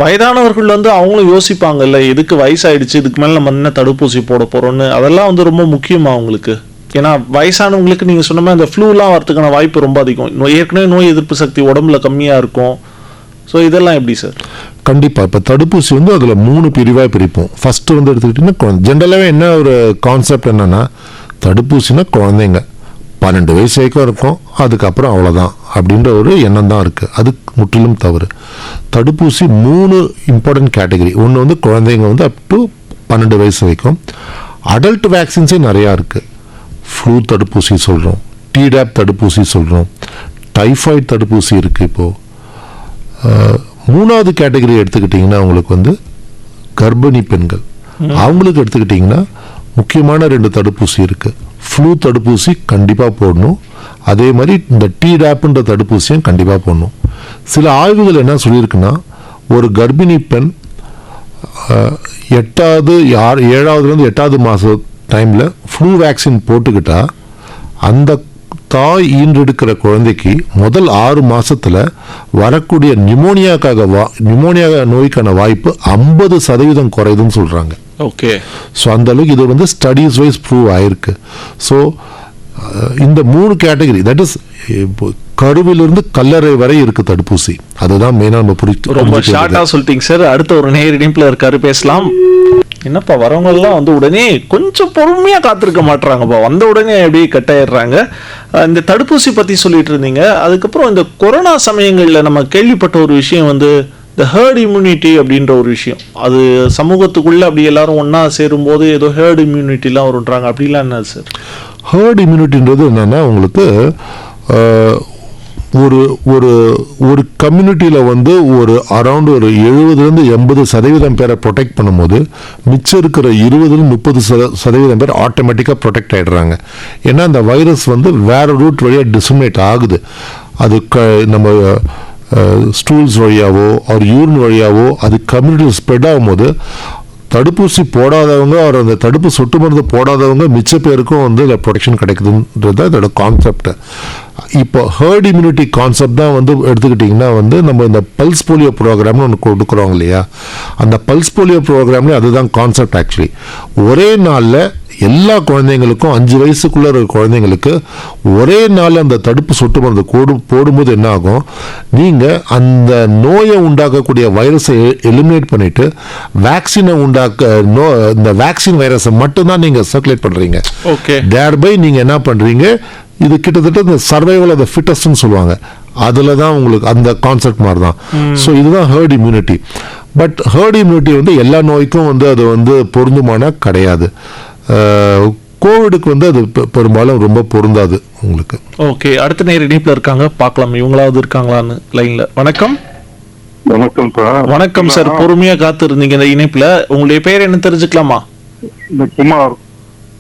வயதானவர்கள் வந்து அவங்களும் யோசிப்பாங்கல்ல, எதுக்கு வயசாயிடுச்சு, இதுக்கு மேலே நம்ம என்ன தடுப்பூசி போட போகிறோன்னு, அதெல்லாம் வந்து ரொம்ப முக்கியமா அவங்களுக்கு? ஏன்னா வயசானவங்களுக்கு நீங்கள் சொன்ன மாதிரி அந்த ஃப்ளூலாம் வரதுக்கான வாய்ப்பு ரொம்ப அதிகம். ஏற்கனவே நோய் எதிர்ப்பு சக்தி உடம்புல கம்மியாக இருக்கும். ஸோ இதெல்லாம் எப்படி சார்? கண்டிப்பாக இப்போ தடுப்பூசி வந்து அதில் 3 பிரிவாக பிரிப்போம். ஃபஸ்ட்டு வந்து எடுத்துக்கிட்டிங்கன்னா குழந்தை. ஜென்ரலாகவே என்ன ஒரு கான்செப்ட் என்னென்னா, தடுப்பூசினா குழந்தைங்க 12 வயசு வரைக்கும் இருக்கும், அதுக்கப்புறம் அவ்வளோதான் அப்படின்ற ஒரு எண்ணம் தான் இருக்குது. அது முற்றிலும் தவறு. தடுப்பூசி 3 இம்பார்ட்டன்ட் கேட்டகரி. ஒன்று வந்து குழந்தைங்க வந்து அப் டு 12 வயசு வரைக்கும். அடல்ட் வேக்சின்ஸே நிறையா இருக்குது. ஃப்ளூ தடுப்பூசி சொல்கிறோம், டிடாப் தடுப்பூசி சொல்கிறோம், டைஃபாய்டு தடுப்பூசி இருக்குது. இப்போது 3வது கேட்டகரி எடுத்துக்கிட்டிங்கன்னா உங்களுக்கு வந்து கர்ப்பிணி பெண்கள், அவங்களுக்கு எடுத்துக்கிட்டிங்கன்னா முக்கியமான 2 தடுப்பூசி இருக்குது. ஃப்ளூ தடுப்பூசி கண்டிப்பாக போடணும், அதே மாதிரி இந்த டிடாப்ன்ற தடுப்பூசியும் கண்டிப்பாக போடணும். சில ஆய்வுகள் என்ன சொல்லியிருக்குன்னா, ஒரு கர்ப்பிணி பெண் 7ஆவதுலேருந்து 8வது மாத டைமில் ஃப்ளூ வேக்சின் போட்டுக்கிட்டா அந்த தாய் ஈன்றெடுக்கிற குழந்தைக்கு முதல் 6 மாசத்துல வரக்கூடிய நிமோனியா நோய்க்கான வாய்ப்பு 50% குறையுதுன்னு சொல்றாங்க. ஓகே. ஸோ அந்த அளவுக்கு இது வந்து ஸ்டடீஸ் வைஸ் ப்ரூவ் ஆயிருக்கு. ஸோ இந்த 3 கேட்டகரி, தட் இஸ் கருவிலிருந்து கல்லறை வரை இருக்கு தடுப்பூசி. அதுதான் மெயினாக நம்ம ரொம்ப ஷார்ட்டா சொல்லிட்டீங்க சார். அடுத்த ஒரு நேர் இணைப்புல இருக்காரு, பேசலாம். என்னப்பா வரவங்க எல்லாம் வந்து உடனே கொஞ்சம் பொறுமையா காத்திருக்க மாட்டாங்கப்பா, வந்த உடனே அப்படியே கட் ஆயிடுறாங்க. இந்த தடுப்பூசி பத்தி சொல்லிட்டு இருந்தீங்க. அதுக்கப்புறம் இந்த கொரோனா சமயங்கள்ல நம்ம கேள்விப்பட்ட ஒரு விஷயம் வந்து இந்த ஹேர்ட் இம்யூனிட்டி அப்படின்ற ஒரு விஷயம். அது சமூகத்துக்குள்ள அப்படி எல்லாரும் ஒன்னா சேரும்போது ஏதோ ஹேர்ட் இம்யூனிட்டிலாம் வருன்றாங்க, அப்படிலாம் என்ன சார்? ஹேர்ட் இம்யூனிட்டின்றது என்னன்னா, உங்களுக்கு ஒரு ஒரு ஒரு கம்யூனிட்டியில் வந்து ஒரு அரௌண்ட் ஒரு 70-80% பேரை ப்ரொடெக்ட் பண்ணும்போது மிச்சம் இருக்கிற 20-30% பேர் ஆட்டோமேட்டிக்காக ப்ரொடெக்ட் ஆகிடுறாங்க. ஏன்னா அந்த வைரஸ் வந்து வேறு ரூட் வழியாக டிஸ்மினேட் ஆகுது. அது நம்ம ஸ்டூல்ஸ் வழியாவோ ஒரு யூரின் வழியாவோ அது கம்யூனிட்டி ஸ்ப்ரெட் ஆகும்போது தடுப்பூசி போடாதவங்க ஒரு அந்த தடுப்பு சொட்டு மருந்து போடாதவங்க மிச்ச பேருக்கும் வந்து இதில் ப்ரொடெக்ஷன் கிடைக்குதுன்றது தான் இதோட கான்செப்ட். இப்போ ஹேர்ட் இம்யூனிட்டி கான்செப்ட் தான் வந்து எடுத்துக்கிட்டிங்கன்னா வந்து நம்ம இந்த பல்ஸ் போலியோ ப்ரோக்ராம்னு ஒன்று கொடுக்குறோம் இல்லையா, அந்த பல்ஸ் போலியோ ப்ரோக்ராம்லேயே அதுதான் கான்செப்ட். ஆக்சுவலி ஒரே நாளில் எல்லா குழந்தைங்களுக்கும் 5 வயசுக்குள்ள இருக்கிற குழந்தைங்களுக்கு ஒரே நாள் அந்த தடுப்பு சொட்டு மருந்து போடும்போது என்ன ஆகும், நீங்கள் அந்த நோயை உண்டாக்கக்கூடிய வைரஸை எலிமினேட் பண்ணிட்டு வேக்சினை இந்த வேக்சின் வைரஸை மட்டும்தான் நீங்கள் சர்க்குலேட் பண்ணுறீங்க. ஓகே. தேர்பை நீங்கள் என்ன பண்ணுறீங்க, இது கிட்டத்தட்ட இந்த சர்வைவல் ஆஃப் த ஃபிட்டஸ்ட்னு சொல்லுவாங்க, அதில் தான் உங்களுக்கு அந்த கான்செப்ட் மாதிரி தான். ஸோ இதுதான் herd immunity. But herd immunity வந்து எல்லா நோய்க்கும் வந்து அது வந்து பொருந்துமானா கிடையாது. கோவிடுக்கு வந்து அது பெரும்பாலும் ரொம்ப பொருந்தாது உங்களுக்கு. ஓகே. அடுத்த நேர இணைப்புல இருக்காங்க, பார்க்கலாம் இவங்களாவது இருக்காங்களான்னு லைன்ல. வணக்கம். வணக்கம் சார். வணக்கம் சார், பொறுமையா காத்து இருந்தீங்க இந்த இணைப்புல. உங்களுடைய பேர் என்ன தெரிஞ்சுக்கலாமா? குமார்.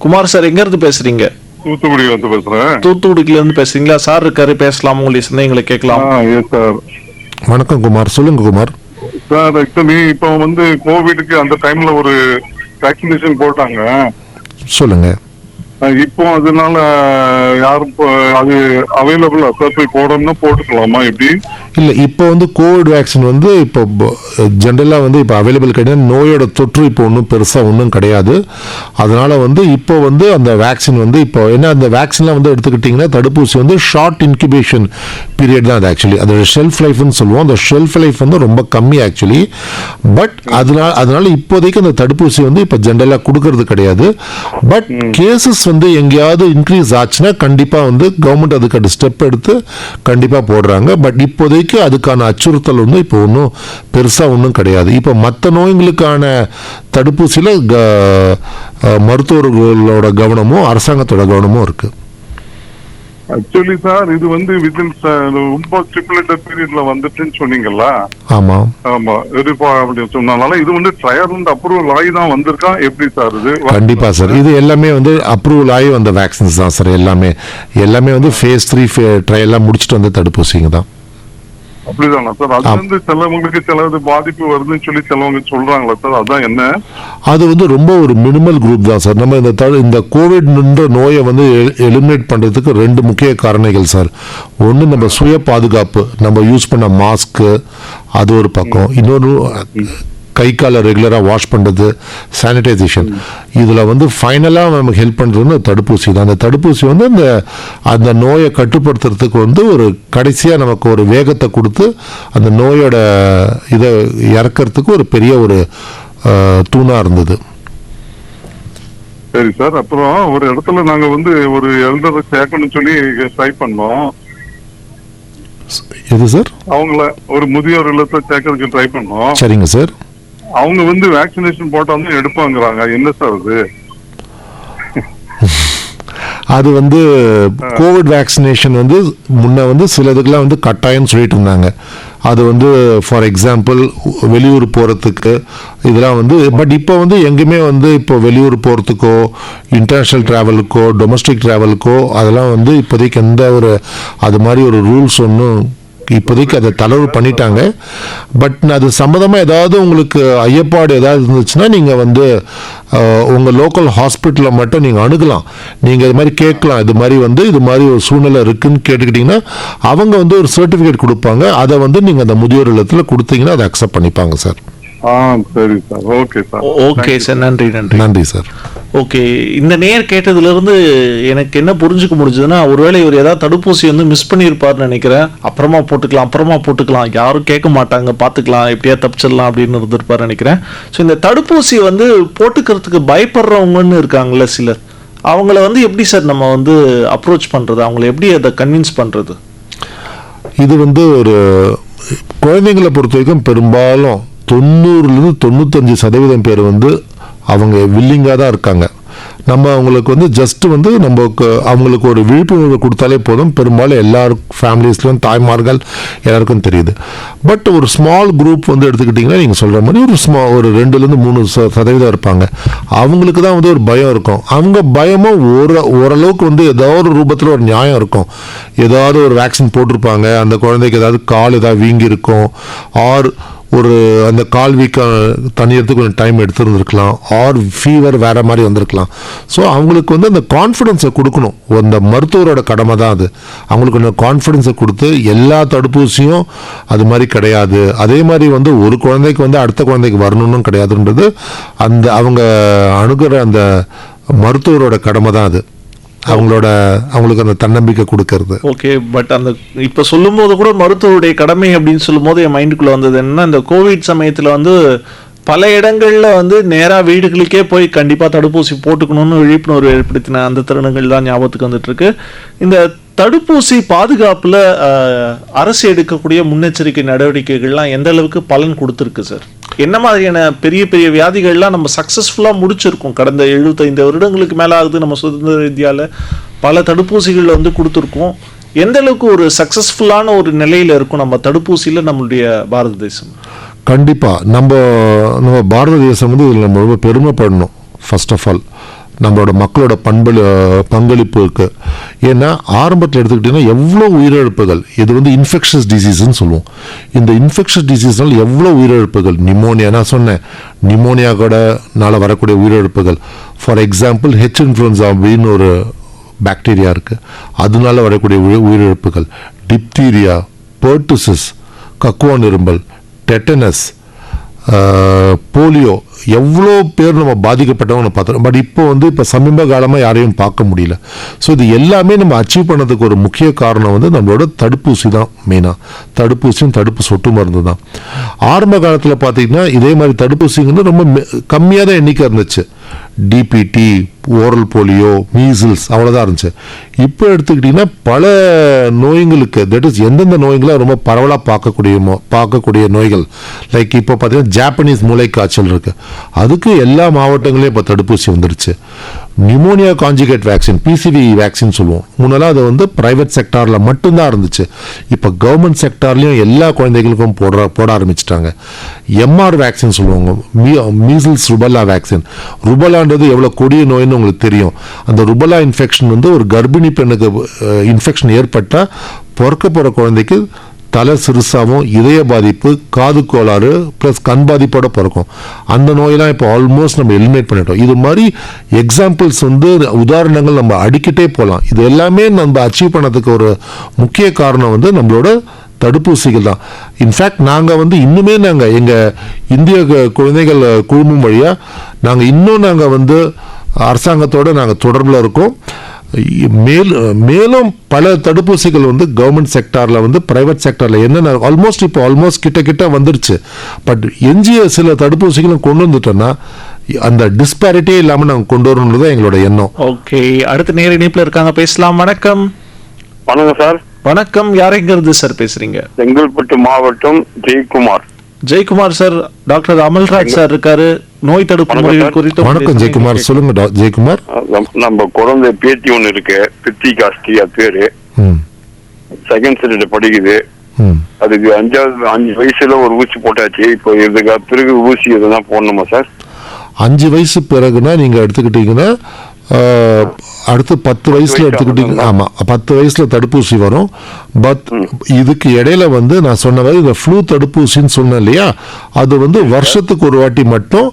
குமார் சார், எங்க இருந்து பேசுறீங்க? தூத்துக்குடி வந்து பேசுறேன். தூத்துக்குடியில இருந்து பேசுறீங்களா? சார் இருக்காரு, பேசலாம், உங்களுடைய சந்தேகங்களை கேட்கலாம். வணக்கம் குமார், சொல்லுங்க குமார். சார் ஆக்சுவலி இப்போ வந்து கோவிடுக்கு அந்த டைம்ல ஒரு வேக்சினேஷன் போட்டாங்க. சொல்லுங்க. இப்போ அதனால யாரும் அது அவைலபிளா சார், போய் போடணும்னா போட்டுக்கலாமா எப்படி? இல்லை, இப்போ வந்து கோவிட் வேக்சின் வந்து இப்போ ஜென்ரலாக வந்து இப்போ அவைலபிள் கிடையாது. நோயோட தொற்று இப்போ ஒன்றும் பெருசாக ஒன்றும் கிடையாது. அதனால் வந்து இப்போ வந்து அந்த வேக்சின் வந்து இப்போ என்ன, அந்த வேக்சின்லாம் வந்து எடுத்துக்கிட்டிங்கன்னா தடுப்பூசி வந்து ஷார்ட் இன்குபேஷன் பீரியட் தான் அது. ஆக்சுவலி அதோட ஷெல்ஃப் லைஃப்னு சொல்லுவோம். அந்த ஷெல்ஃப் லைஃப் வந்து ரொம்ப கம்மி ஆக்சுவலி. பட் அதனால இப்போதைக்கு அந்த தடுப்பூசி வந்து இப்போ ஜென்ரலாக கொடுக்கறது கிடையாது. பட் கேசஸ் வந்து எங்கேயாவது இன்க்ரீஸ் ஆச்சுன்னா கண்டிப்பாக வந்து கவர்மெண்ட் அதுக்கு ஸ்டெப் எடுத்து கண்டிப்பாக போடுறாங்க. பட் இப்போதைக்கு அதுக்கான அச்சுறுத்தல் வந்து இப்போ ஒன்றும் பெருசாக ஒன்றும் கிடையாது. இப்போ மற்ற நோய்களுக்கான தடுப்பூசியில் மருத்துவர்களோட கவனமும் அரசாங்கத்தோட கவனமும் இருக்கு. ஆக்சுவலி சார் இது வந்து வித்தின் ரொம்ப ஸ்டிபுலேட்டட் பீரியட்ல வந்துட்டுன்னு சொன்னீங்களா? ஆமா ஆமா, அப்படின்னு சொன்னால இது வந்து ட்ரையல் வந்து அப்ரூவல் ஆகி தான் வந்திருக்கா எப்படி சார்? இது கண்டிப்பா சார், இது எல்லாமே வந்து அப்ரூவல் ஆகி வந்த வேக்சின்ஸ் தான் சார். எல்லாமே வந்து ஃபேஸ் 3 ட்ரையல்லாம் முடிச்சுட்டு வந்த தடுப்பூசிங்க தான். அப்படிதானா சார்? அது வந்து சிலவங்களுக்கு சிலது பாதிப்பு வருதுன்னு சொல்லி சிலவங்க சொல்றாங்களா சார்? அதான் என்ன, அது வந்து ரொம்ப ஒரு மினிமல் குரூப் தான் சார். நம்ம இந்த கோவிட்ன்ற நோயை வந்து எலிமினேட் பண்றதுக்கு 2 முக்கிய காரணிகள் சார். ஒன்று நம்ம சுய பாதுகாப்பு, நம்ம யூஸ் பண்ண மாஸ்க்கு, அது ஒரு பக்கம். இன்னொரு கை காலை ரெகுலராக வாஷ் பண்ணுறது, சானிடைசேஷன், இதில் வந்து ஃபைனலாக நமக்கு ஹெல்ப் பண்ணுறது தடுப்பூசி தான். அந்த தடுப்பூசி வந்து அந்த நோயை கட்டுப்படுத்துறதுக்கு வந்து ஒரு கடைசியாக நமக்கு ஒரு வேகத்தை கொடுத்து அந்த நோயோட இதை இறக்கிறதுக்கு ஒரு பெரிய ஒரு தூணாக இருந்தது. சரி சார். அப்புறம் ஒரு இடத்துல நாங்க வந்து ஒரு எல்டரை சேர்க்கணும்னு சொல்லி ட்ரை பண்ணோம். எது சார்? அவங்கள ஒரு முதியோர் இல்லத்தை சேர்க்கறதுக்கு ட்ரை பண்ணோம். சரிங்க சார். அவங்க வந்து வேக்சினேஷன் போட்டாலும் எடுப்பாங்கிறாங்க. என்ன சார் அது? அது வந்து கோவிட் வேக்சினேஷன் வந்து முன்ன வந்து சிலதுக்கெல்லாம் வந்து கட்டாயம்னு சொல்லிட்டு இருந்தாங்க. அது வந்து ஃபார் எக்ஸாம்பிள் வெளியூர் போகிறதுக்கு இதெல்லாம் வந்து, பட் இப்போ வந்து எங்கேயுமே வந்து இப்போ வெளியூர் போகிறதுக்கோ இன்டர்நேஷ்னல் ட்ராவலுக்கோ டொமஸ்டிக் ட்ராவலுக்கோ அதெல்லாம் வந்து இப்போதைக்கு எந்த ஒரு அது மாதிரி ஒரு ரூல்ஸ் ஒன்றும் இப்போதைக்கு அதை தளர்வு பண்ணிட்டாங்க. பட் அது சம்மந்தமாக ஏதாவது உங்களுக்கு ஐயப்பாடு ஏதாவது இருந்துச்சுன்னா நீங்கள் வந்து உங்கள் லோக்கல் ஹாஸ்பிட்டலில் மட்டும் நீங்கள் அணுகலாம். நீங்கள் இது மாதிரி கேட்கலாம், இது மாதிரி வந்து இது மாதிரி ஒரு சூழ்நிலை இருக்குன்னு கேட்டுக்கிட்டிங்கன்னா அவங்க வந்து ஒரு சர்டிஃபிகேட் கொடுப்பாங்க. அதை வந்து நீங்கள் அந்த முதியோர் இல்லத்தில் கொடுத்தீங்கன்னா அதை அக்செப்ட் பண்ணிப்பாங்க சார். சரி sir. Okay sir. Okay sir, நன்றி நன்றி நன்றி சார். ஓகே, இந்த நேர் கேட்டதுலேருந்து எனக்கு என்ன புரிஞ்சுக்க முடிஞ்சதுன்னா, ஒருவேளை இவர் ஏதாவது தடுப்பூசி வந்து மிஸ் பண்ணியிருப்பார்னு நினைக்கிறேன். அப்புறமா போட்டுக்கலாம், யாரும் கேட்க மாட்டாங்க, பார்த்துக்கலாம், எப்படியா தப்பிச்சிடலாம் அப்படின்னு இருந்திருப்பார் நினைக்கிறேன். ஸோ இந்த தடுப்பூசி வந்து போட்டுக்கிறதுக்கு பயப்படுறவங்கன்னு இருக்காங்கல்ல சிலர், அவங்கள வந்து எப்படி சார் நம்ம வந்து அப்ரோச் பண்ணுறது, அவங்கள எப்படி அதை கன்வின்ஸ் பண்ணுறது? இது வந்து ஒரு குழந்தைங்களை பொறுத்த வரைக்கும் பெரும்பாலும் 90-95% பேர் வந்து அவங்க வில்லிங்காக தான் இருக்காங்க. நம்ம அவங்களுக்கு வந்து ஜஸ்ட் வந்து அவங்களுக்கு ஒரு விழிப்புணர்வு கொடுத்தாலே போதும். பெரும்பாலும் எல்லாருக்கும் ஃபேமிலிஸ்லையும் தாய்மார்கள் எல்லாருக்கும் தெரியுது. பட் ஒரு ஸ்மால் குரூப் வந்து எடுத்துக்கிட்டிங்கன்னா நீங்கள் சொல்கிற மாதிரி ஒரு 2-3% இருப்பாங்க. அவங்களுக்கு தான் வந்து ஒரு பயம் இருக்கும். அவங்க பயமும் ஓரளவுக்கு வந்து ஏதாவது ஒரு ரூபத்தில் ஒரு நியாயம் இருக்கும். ஏதாவது ஒரு வேக்சின் போட்டிருப்பாங்க, அந்த குழந்தைக்கு ஏதாவது கால் ஏதாவது வீங்கி இருக்கும், ஆர் ஒரு அந்த கால் வீக்க தனியறதுக்கு கொஞ்சம் டைம் எடுத்துருந்துருக்கலாம், ஆர் ஃபீவர் வேறு மாதிரி வந்திருக்கலாம். ஸோ அவங்களுக்கு வந்து அந்த கான்ஃபிடென்ஸை கொடுக்கணும். அந்த மருத்துவரோட கடமை தான் அது. அவங்களுக்கு அந்த கான்ஃபிடென்ஸை கொடுத்து எல்லா தடுப்பூசியும் அது மாதிரி கிடையாது, அதே மாதிரி வந்து ஒரு குழந்தைக்கு வந்து அடுத்த குழந்தைக்கு வரணும்னு கிடையாதுன்றது அவங்க அணுகிற அந்த மருத்துவரோட கடமை தான் அது. அவங்களுக்கு அந்த தன்னம்பிக்கை கொடுக்கறது. ஓகே, பட் அந்த இப்போ சொல்லும்போது கூட மருத்துவருடைய கடமை அப்படின்னு சொல்லும்போது என் மைண்டுக்குள்ளே வந்தது என்னன்னா, இந்த கோவிட் சமயத்தில் வந்து பல இடங்களில் வந்து நேராக வீடுகளுக்கே போய் கண்டிப்பாக தடுப்பூசி போட்டுக்கணும்னு விழிப்புணர்வு ஏற்படுத்தின அந்த தருணங்கள் தான் ஞாபகத்துக்கு வந்துட்டு இருக்கு. இந்த தடுப்பூசி பாதுகாப்பில் அரசு எடுக்கக்கூடிய முன்னெச்சரிக்கை நடவடிக்கைகள்லாம் எந்த அளவுக்கு பலன் கொடுத்துருக்கு சார்? என்ன மாதிரியான பெரிய பெரிய வியாதிகள்லாம் நம்ம சக்ஸஸ்ஃபுல்லாக முடிச்சிருக்கோம்? கடந்த 75 வருடங்களுக்கு மேலே ஆகுது நம்ம சுதந்திர இந்தியாவில் பல தடுப்பூசிகள் வந்து கொடுத்துருக்கோம். எந்த அளவுக்கு ஒரு சக்ஸஸ்ஃபுல்லான ஒரு நிலையில் இருக்கும் நம்ம தடுப்பூசியில் நம்மளுடைய பாரத தேசம்? கண்டிப்பாக நம்ம பாரத தேசம் வந்து இதில் நம்ம ரொம்ப பெருமைப்படணும். ஃபர்ஸ்ட் ஆஃப் ஆல் நம்மளோட மக்களோட பங்களிப்பு இருக்குது. ஏன்னா ஆரம்பத்தில் எடுத்துக்கிட்டிங்கன்னா எவ்வளோ உயிரிழப்புகள், இது வந்து இன்ஃபெக்ஷஸ் டிசீஸ்ன்னு சொல்லுவோம். இந்த இன்ஃபெக்ஷஸ் டிசீஸ்னால் எவ்வளோ உயிரிழப்புகள், நிமோனியா நான் சொன்னேன், நிமோனியா கூடனால வரக்கூடிய உயிரிழப்புகள். ஃபார் எக்ஸாம்பிள் ஹெச் இன்ஃப்ளூயன்ஸா அப்படின்னு ஒரு பாக்டீரியா இருக்குது, அதனால வரக்கூடிய உயிரிழப்புகள், டிப்தீரியா, பெர்டுசிஸ், கக்குவான் இருமல், டெட்டனஸ், போலியோ, எவ்வளோ பேர் நம்ம பாதிக்கப்பட்டவங்க பார்த்துறோம். பட் இப்போ சமீப காலமாக யாரையும் பார்க்க முடியல. ஸோ இது எல்லாமே நம்ம அச்சீவ் பண்ணதுக்கு ஒரு முக்கிய காரணம் வந்து நம்மளோட தடுப்பூசி தான். மெயினாக தடுப்பூசியும் தடுப்பு சொட்டு மருந்து தான். ஆரம்ப காலத்தில் பார்த்தீங்கன்னா இதே மாதிரி தடுப்பூசிங்கிறது ரொம்ப கம்மியாக தான் எண்ணிக்கை இருந்துச்சு. டிபிடி, ஓரல் போலியோ, மீசில்ஸ் அவ்வளோதான் இருந்துச்சு. இப்போ எடுத்துக்கிட்டிங்கன்னா பல நோய்களுக்கு, தட் இஸ் எந்தெந்த நோய்களாக ரொம்ப பரவலாக பார்க்கக்கூடிய நோய்கள், லைக் இப்போ பார்த்தீங்கன்னா ஜாப்பனீஸ் மூளைக்காய்ச்சல் இருக்குது, அதுக்கு எல்லா மாவட்டங்களையும் இப்போ தடுப்பூசி வந்துடுச்சு. Pneumonia conjugate vaccine, PCV vaccine சொல்லுவோம். முன்னெல்லாம் அது வந்து பிரைவேட் செக்டாரில் மட்டும்தான் இருந்துச்சு. இப்போ கவர்மெண்ட் செக்டார்லையும் எல்லா குழந்தைகளுக்கும் போட ஆரம்பிச்சிட்டாங்க. எம்ஆர் வேக்சின் சொல்லுவாங்க, மீசில்ஸ் ருபல்லா வேக்சின். ருபலான்றது எவ்வளோ கொடிய நோய்னு உங்களுக்கு தெரியும். அந்த ருபலா இன்ஃபெக்ஷன் வந்து ஒரு கர்ப்பிணி பெண்ணுக்கு இன்ஃபெக்ஷன் ஏற்பட்டால் பிறக்க போகிற குழந்தைக்கு தலை சிறுசாகவும், இதய பாதிப்பு, காது கோளாறு ப்ளஸ் கண் பாதிப்போட பிறக்கும். அந்த நோயெல்லாம் இப்போ ஆல்மோஸ்ட் நம்ம எலிமினேட் பண்ணிட்டோம். இது மாதிரி எக்ஸாம்பிள்ஸ் வந்து உதாரணங்கள் நம்ம அடிக்கிட்டே போகலாம். இது எல்லாமே நம்ம அச்சீவ் பண்ணதுக்கு ஒரு முக்கிய காரணம் வந்து நம்மளோட தடுப்பூசிகள் தான். இன்ஃபேக்ட் நாங்கள் வந்து இன்னுமே நாங்கள் எங்கள் இந்திய குழந்தைகள் குழுமம் வழியாக நாங்கள் வந்து அரசாங்கத்தோடு நாங்கள் தொடர்பில் இருக்கோம். மேலும் பல தடுப்பூசிகள் வந்து கவர்மெண்ட் செக்டாரில் வந்து பிரைவேட் செக்டாரில் என்னென்ன ஆல்மோஸ்ட் கிட்ட வந்துருச்சு. பட் எஞ்சிய சில தடுப்பூசிகளும் கொண்டு வந்துட்டோன்னா அந்த டிஸ்பாரிட்டியே இல்லாமல் நாங்கள் கொண்டு வரணுன்றது தான் எங்களோட எண்ணம். ஓகே, அடுத்த நேர இணைப்புல இருக்காங்க, பேசலாம். வணக்கம். வணக்கம் சார். வணக்கம், யாரைங்கிறது சார் பேசுறீங்க? செங்கல்பட்டு மாவட்டம் Jayakumar. Jayakumar sir, doctor Amalraj sir இருக்காரு. நோய் தடுப்பு முறைகள் குறித்து. வணக்கம் ஜெயக்குமார், சொல்லுங்க ஜெயக்குமார். நம்ம குழந்தை பேத்தி ஒண்ணு இருக்கு, பித்திகாஸ்டியா பேரு. செகண்ட் ஸ்டாண்டர்ட் படிக்குது. அதுக்கு 5 வயசுல ஒரு ஊசி போட்டாச்சு. இப்போ இதுக்கு பிறகு ஊசி எதுனா போடணுமா சார்? 5 வயசு பிறகுனா நீங்க எடுத்துக்கிட்டீங்கன்னா அடுத்து 10 வயசுல எடுத்துக்கிட்டீங்க. ஆமா, 10 வயசுல தடுப்பூசி வரும். பட் இதுக்கு இடையில வந்து நான் சொன்ன மாதிரி இந்த ஃப்ளூ தடுப்பூசின்னு சொன்னேன் இல்லையா, அது வந்து வருஷத்துக்கு ஒரு வாட்டி மட்டும்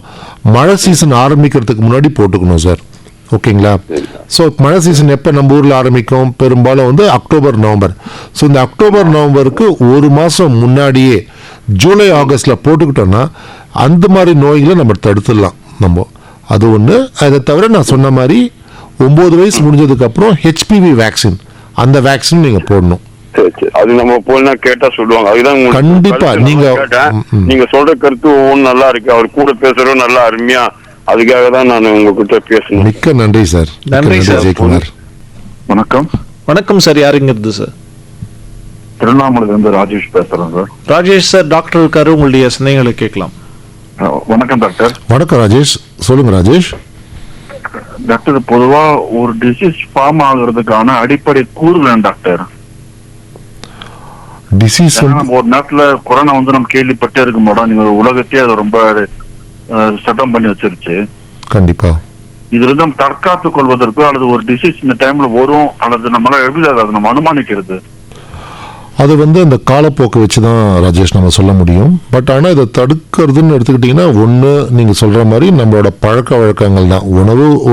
மழை சீசன் ஆரம்பிக்கிறதுக்கு முன்னாடி போட்டுக்கணும் சார். ஓகேங்களா? ஸோ மழை சீசன் எப்போ நம்ம ஊரில் ஆரம்பிக்கும்? பெரும்பாலும் வந்து அக்டோபர் நவம்பர். ஸோ இந்த அக்டோபர் நவம்பருக்கு ஒரு மாதம் முன்னாடியே ஜூலை ஆகஸ்டில் போட்டுக்கிட்டோன்னா அந்த மாதிரி நோய்களை நம்ம தடுத்துடலாம். நம்ம அது ஒன்று. அதை தவிர நான் சொன்ன மாதிரி 9 வயசு முடிஞ்சதுக்கு அப்புறம் HPV வேக்சின், அந்த வேக்சின் நீங்க போடணும். அது நம்ம போனா கேட்டா சொல்லுவாங்க. அதுதான் கண்டிப்பா நீங்க சொல்ற கருத்து ஒவ்வொன்றும் நல்லா இருக்கு. அவர் கூட பேசுறோம் நல்லா அருமையா. அதுக்காக தான் நான் உங்ககிட்ட பேசணும். மிக்க நன்றி சார். நன்றி சார். ஜெயக்குமார். வணக்கம். வணக்கம் சார், யாருங்கிறது சார்? திருவண்ணாமலையில இருந்து ராஜேஷ் பேசுறேன் சார். ராஜேஷ் சார், டாக்டர் இருக்காரு, உங்களுடைய சந்தேகங்களை கேட்கலாம். வணக்கம் டாக்டர். வணக்கம் ராஜேஷ், சொல்லுங்க ராஜேஷ். டாக்டர், பொதுவா ஒரு டிசீஸ் ஃபார்ம் ஆகுறதுக்கான அடிப்படை கூறுகள் டாக்டர். டிசீஸ் ஒரு நேரத்துல கொரோனா வந்து நம்ம கேள்விப்பட்டே இருக்க மாட்டோம். நீங்க உலகத்தையே அதை ரொம்ப சட்டம் பண்ணி வச்சிருச்சு. கண்டிப்பா இதுல இருந்து நம்ம தற்காத்துக் கொள்வதற்கு அல்லது ஒரு டிசீஸ் இந்த டைம்ல வரும் அல்லது நம்மளால எப்படி அதை நம்ம அனுமானிக்கிறது? அது வந்து அந்த காலப்போக்கை வச்சு தான் ராஜேஷ் நம்ம சொல்ல முடியும். பட் ஆனால் இதை தடுக்கிறதுன்னு எடுத்துக்கிட்டிங்கன்னா ஒன்று நீங்கள் சொல்கிற மாதிரி நம்மளோட பழக்க வழக்கங்கள் தான்.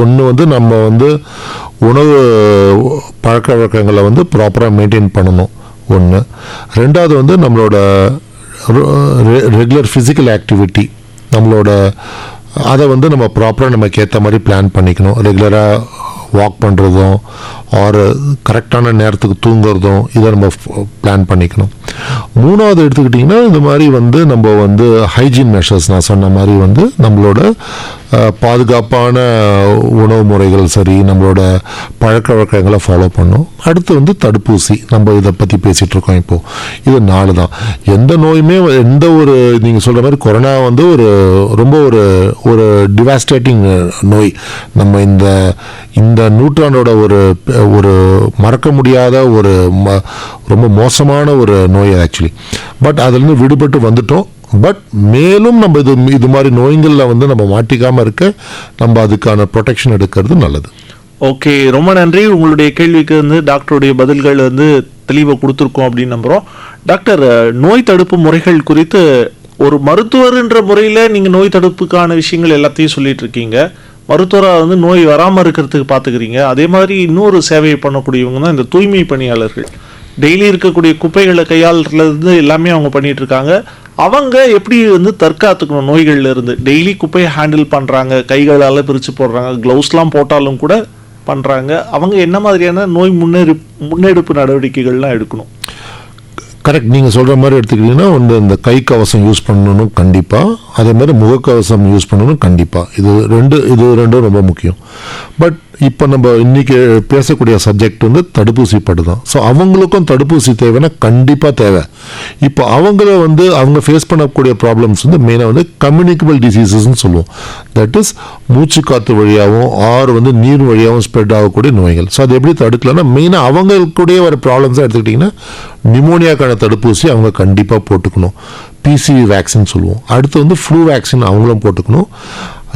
ஒன்று வந்து நம்ம வந்து உணவு பழக்க வழக்கங்களை வந்து ப்ராப்பராக மெயின்டைன் பண்ணணும் ஒன்று. ரெண்டாவது வந்து நம்மளோட ரெகுலர் ஃபிசிக்கல் ஆக்டிவிட்டி, நம்மளோட அதை வந்து நம்ம ப்ராப்பராக நமக்கு ஏற்ற மாதிரி பிளான் பண்ணிக்கணும். ரெகுலராக வாக் பண்ணுறதும் ஆர் கரெக்டான நேரத்துக்கு தூங்குறதும் இதை நம்ம பிளான் பண்ணிக்கணும். மூணாவது எடுத்துக்கிட்டிங்கன்னா இந்த மாதிரி வந்து நம்ம வந்து ஹைஜீன் மெஷர்ஸ், நான் சொன்ன மாதிரி வந்து நம்மளோட பாதுகாப்பான உணவு முறைகள் சரி, நம்மளோட பழக்க வழக்கங்களை ஃபாலோ பண்ணணும். அடுத்து வந்து தடுப்பூசி, நம்ம இதை பற்றி பேசிகிட்டு இருக்கோம் இப்போது. இது 4 தான். எந்த நோயுமே எந்த ஒரு நீங்கள் சொல்கிற மாதிரி கொரோனா வந்து ரொம்ப ஒரு டிவாஸ்டேட்டிங் நோய். நம்ம இந்த நூற்றாண்டோட ஒரு மறக்க முடியாத ரொம்ப மோசமான ஒரு நோய் ஆக்சுவலி. பட் அதுலேருந்து விடுபட்டு வந்துட்டோம். பட் மேலும் நம்ம இது மாதிரி நோய்களில் வந்து நம்ம மாட்டிக்காமல் இருக்க நம்ம அதுக்கான ப்ரொடெக்ஷன் எடுக்கிறது நல்லது. ஓகே, ரொம்ப நன்றி. உங்களுடைய கேள்விக்கு வந்து டாக்டருடைய பதில்கள் வந்து தெளிவாக கொடுத்துருக்கோம் அப்படின்னு நம்புகிறோம். டாக்டர், நோய் தடுப்பு முறைகள் குறித்து ஒரு மருத்துவர்ன்ற முறையில் நீங்கள் நோய் தடுப்புக்கான விஷயங்கள் எல்லாத்தையும் சொல்லிட்டு இருக்கீங்க. மருத்துவராக வந்து நோய் வராமல் இருக்கிறதுக்கு பார்த்துக்கிறீங்க. அதே மாதிரி இன்னொரு சேவையை பண்ணக்கூடியவங்க தான் இந்த தூய்மை பணியாளர்கள். டெய்லி இருக்கக்கூடிய குப்பைகளை கையாளுறதுலேருந்து எல்லாமே அவங்க பண்ணிட்டு இருக்காங்க. அவங்க எப்படி வந்து தற்காத்துக்கணும் நோய்கள்ல இருந்து? டெய்லி குப்பையை ஹேண்டில் பண்ணுறாங்க, கைகளால் பிரித்து போடுறாங்க, க்ளவுஸ்லாம் போட்டாலும் கூட பண்ணுறாங்க. அவங்க என்ன மாதிரியான நோய் முன்னெடுப்பு நடவடிக்கைகள்லாம் எடுக்கணும்? கரெக்ட், நீங்கள் சொல்கிற மாதிரி எடுத்துக்கிட்டிங்கன்னா வந்து இந்த கை கவசம் யூஸ் பண்ணணும் கண்டிப்பாக. அதே மாதிரி முகக்கவசம் யூஸ் பண்ணணும் கண்டிப்பாக. இது ரெண்டும் ரொம்ப முக்கியம். பட் இப்போ நம்ம இன்னைக்கு பேசக்கூடிய சப்ஜெக்ட் வந்து தடுப்பூசி பட்டு தான். ஸோ அவங்களுக்கும் தடுப்பூசி தேவைன்னா கண்டிப்பாக தேவை. இப்போ அவங்க ஃபேஸ் பண்ணக்கூடிய ப்ராப்ளம்ஸ் வந்து மெயினாக வந்து கம்யூனிகபிள் டிசீசஸ்ன்னு சொல்லுவோம். தட் இஸ் மூச்சு காற்று வழியாகவும் ஆர் வந்து நீர் வழியாகவும் ஸ்ப்ரெட் ஆகக்கூடிய நோய்கள். ஸோ அது எப்படி தடுக்கலாம்னா மெயினாக அவங்களுக்குடைய ஒரு ப்ராப்ளம்ஸாக எடுத்துக்கிட்டிங்கன்னா நிமோனியாக்கான தடுப்பூசி அவங்க கண்டிப்பாக போட்டுக்கணும். பிசிவி வேக்சின் சொல்லுவோம். அடுத்து வந்து ஃப்ளூ வேக்சின் அவங்களும் போட்டுக்கணும்.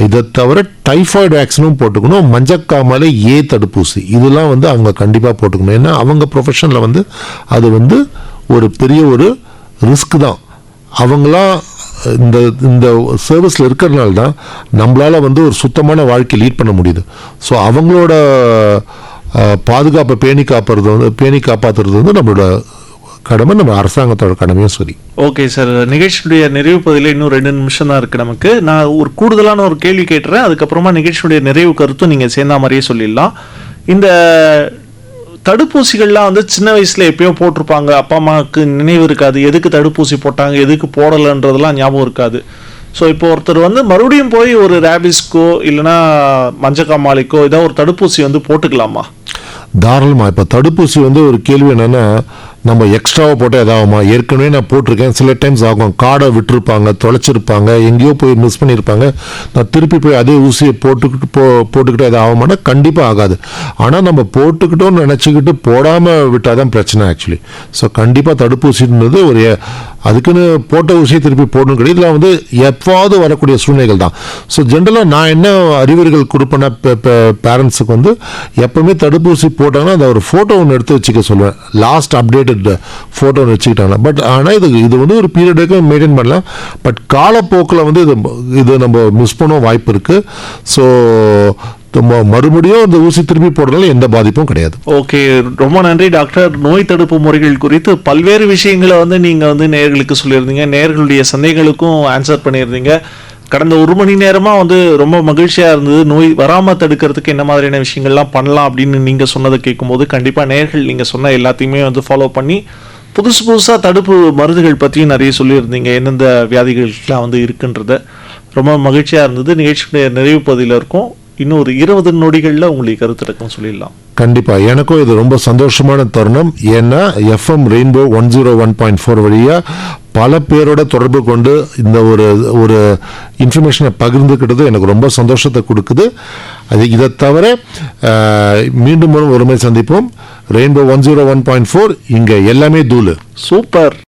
இதை தவிர டைஃபாய்டு வேக்சினும் போட்டுக்கணும். மஞ்சக்காமலை தடுப்பூசி இதெல்லாம் வந்து அவங்க கண்டிப்பாக போட்டுக்கணும். ஏன்னா அவங்க ப்ரொஃபஷனில் வந்து அது வந்து ஒரு பெரிய ஒரு ரிஸ்க் தான். அவங்களாம் இந்த சர்வீஸில் இருக்கிறதுனால தான் நம்மளால் வந்து ஒரு சுத்தமான வாழ்க்கை லீட் பண்ண முடியுது. ஸோ அவங்களோட பாதுகாப்பை பேணி காப்பாற்றுறது வந்து நம்மளோட கடமை, நம்ம அரசாங்கத்தோட கடமையும் சரி. ஓகே சார், நிகழ்ச்சியுடைய நிறைவு பகுதியில் இன்னும் 2 நிமிஷம் தான் இருக்கு நமக்கு. நான் ஒரு கூடுதலான ஒரு கேள்வி கேட்டுறேன், அதுக்கப்புறமா நிகழ்ச்சியுடைய நிறைவு கருத்தும் நீங்க சேர்ந்த மாதிரியே சொல்லிடலாம். இந்த தடுப்பூசிகள்லாம் வந்து சின்ன வயசுல எப்பயோ போட்டிருப்பாங்க, அப்பா அம்மாவுக்கு நினைவு இருக்காது, எதுக்கு தடுப்பூசி போட்டாங்க எதுக்கு போடலைன்றதெல்லாம் ஞாபகம் இருக்காது. ஸோ இப்போ ஒருத்தர் வந்து மறுபடியும் போய் ஒரு ரேபிஸ்க்கோ இல்லைன்னா மஞ்சக்காமாலைக்கோ ஏதோ ஒரு தடுப்பூசி வந்து போட்டுக்கலாமா? தாராளமாக. இப்போ தடுப்பூசி வந்து ஒரு கேள்வி என்னென்னா, நம்ம எக்ஸ்ட்ராவாக போட்டால் எதாகுமா? ஏற்கனவே நான் போட்டிருக்கேன், சில டைம்ஸ் ஆகும், கார்டை விட்டுருப்பாங்க, தொலைச்சிருப்பாங்க, எங்கேயோ போய் மிஸ் பண்ணியிருப்பாங்க, நான் திருப்பி போய் அதே ஊசியை போட்டுக்கிட்டு எதாவது ஆகுமானா கண்டிப்பாக ஆகாது. ஆனால் நம்ம போட்டுக்கிட்டோன்னு நினச்சிக்கிட்டு போடாமல் விட்டால் தான் பிரச்சனை ஆக்சுவலி. ஸோ கண்டிப்பாக தடுப்பூசின்றது ஒரு அதுக்குன்னு போட்ட ஊசியை திருப்பி போடணும் கிடையாது. இதில் வந்து எப்பாவது வரக்கூடிய சூழ்நிலைகள் தான். ஸோ ஜென்ரலாக நான் என்ன அறிவுரைகள் கொடுப்பேன்னா, பேரண்ட்ஸுக்கு வந்து எப்பவுமே தடுப்பூசி போட்டாங்கன்னா அந்த ஒரு ஃபோட்டோ ஒன்று எடுத்து வச்சுக்க சொல்லுவேன், லாஸ்ட் அப்டேட்டட் ஃபோட்டோ ஒன்று வச்சுக்கிட்டாங்க. பட் ஆனால் இது வந்து ஒரு பீரியடுக்கு மெயின்டைன் பண்ணலாம். பட் காலப்போக்கில் வந்து இது நம்ம மிஸ் பண்ண வாய்ப்பு இருக்குது. ஸோ மறுபடியும் இந்த ஊசி திருப்பி போடுறதுனால எந்த பாதிப்பும் கிடையாது. ஓகே, ரொம்ப நன்றி டாக்டர். நோய் தடுப்பு முறைகள் குறித்து பல்வேறு விஷயங்களை வந்து நீங்க வந்து நேயர்களுக்கு சொல்லியிருந்தீங்க, நேயர்களுடைய சந்தேகங்களுக்கும் ஆன்சர் பண்ணியிருந்தீங்க. கடந்த 1 மணி நேரமா வந்து ரொம்ப மகிழ்ச்சியா இருந்தது. நோய் வராம தடுக்கிறதுக்கு என்ன மாதிரியான விஷயங்கள்லாம் பண்ணலாம் அப்படின்னு நீங்க சொன்னதை கேட்கும்போது கண்டிப்பா நேயர்கள் நீங்க சொன்ன எல்லாத்தையுமே வந்து ஃபாலோ பண்ணி புதுசா தடுப்பு மருந்துகள் பற்றியும் நிறைய சொல்லியிருந்தீங்க, எந்தெந்த வியாதிகள்லாம் வந்து இருக்குன்றத. ரொம்ப மகிழ்ச்சியா இருந்தது. நிகழ்ச்சியுடைய நிறைவு பகுதியில் இருக்கும். இன்னும் ஒரு 20 நொடிகளில் உங்களுக்கு கருத்து சொல்லிடலாம். கண்டிப்பாக எனக்கும் இது ரொம்ப சந்தோஷமான தருணம். ஏன்னா FM ரெயின்போ 101.4 வழியாக பல பேரோட தொடர்பு கொண்டு இந்த ஒரு இன்ஃபர்மேஷனை பகிர்ந்துக்கிட்டது எனக்கு ரொம்ப சந்தோஷத்தை கொடுக்குது. இதை தவிர மீண்டும் ஒருமுறை சந்திப்போம். ரெயின்போ 101.4 இங்கே எல்லாமே தூளு. சூப்பர்.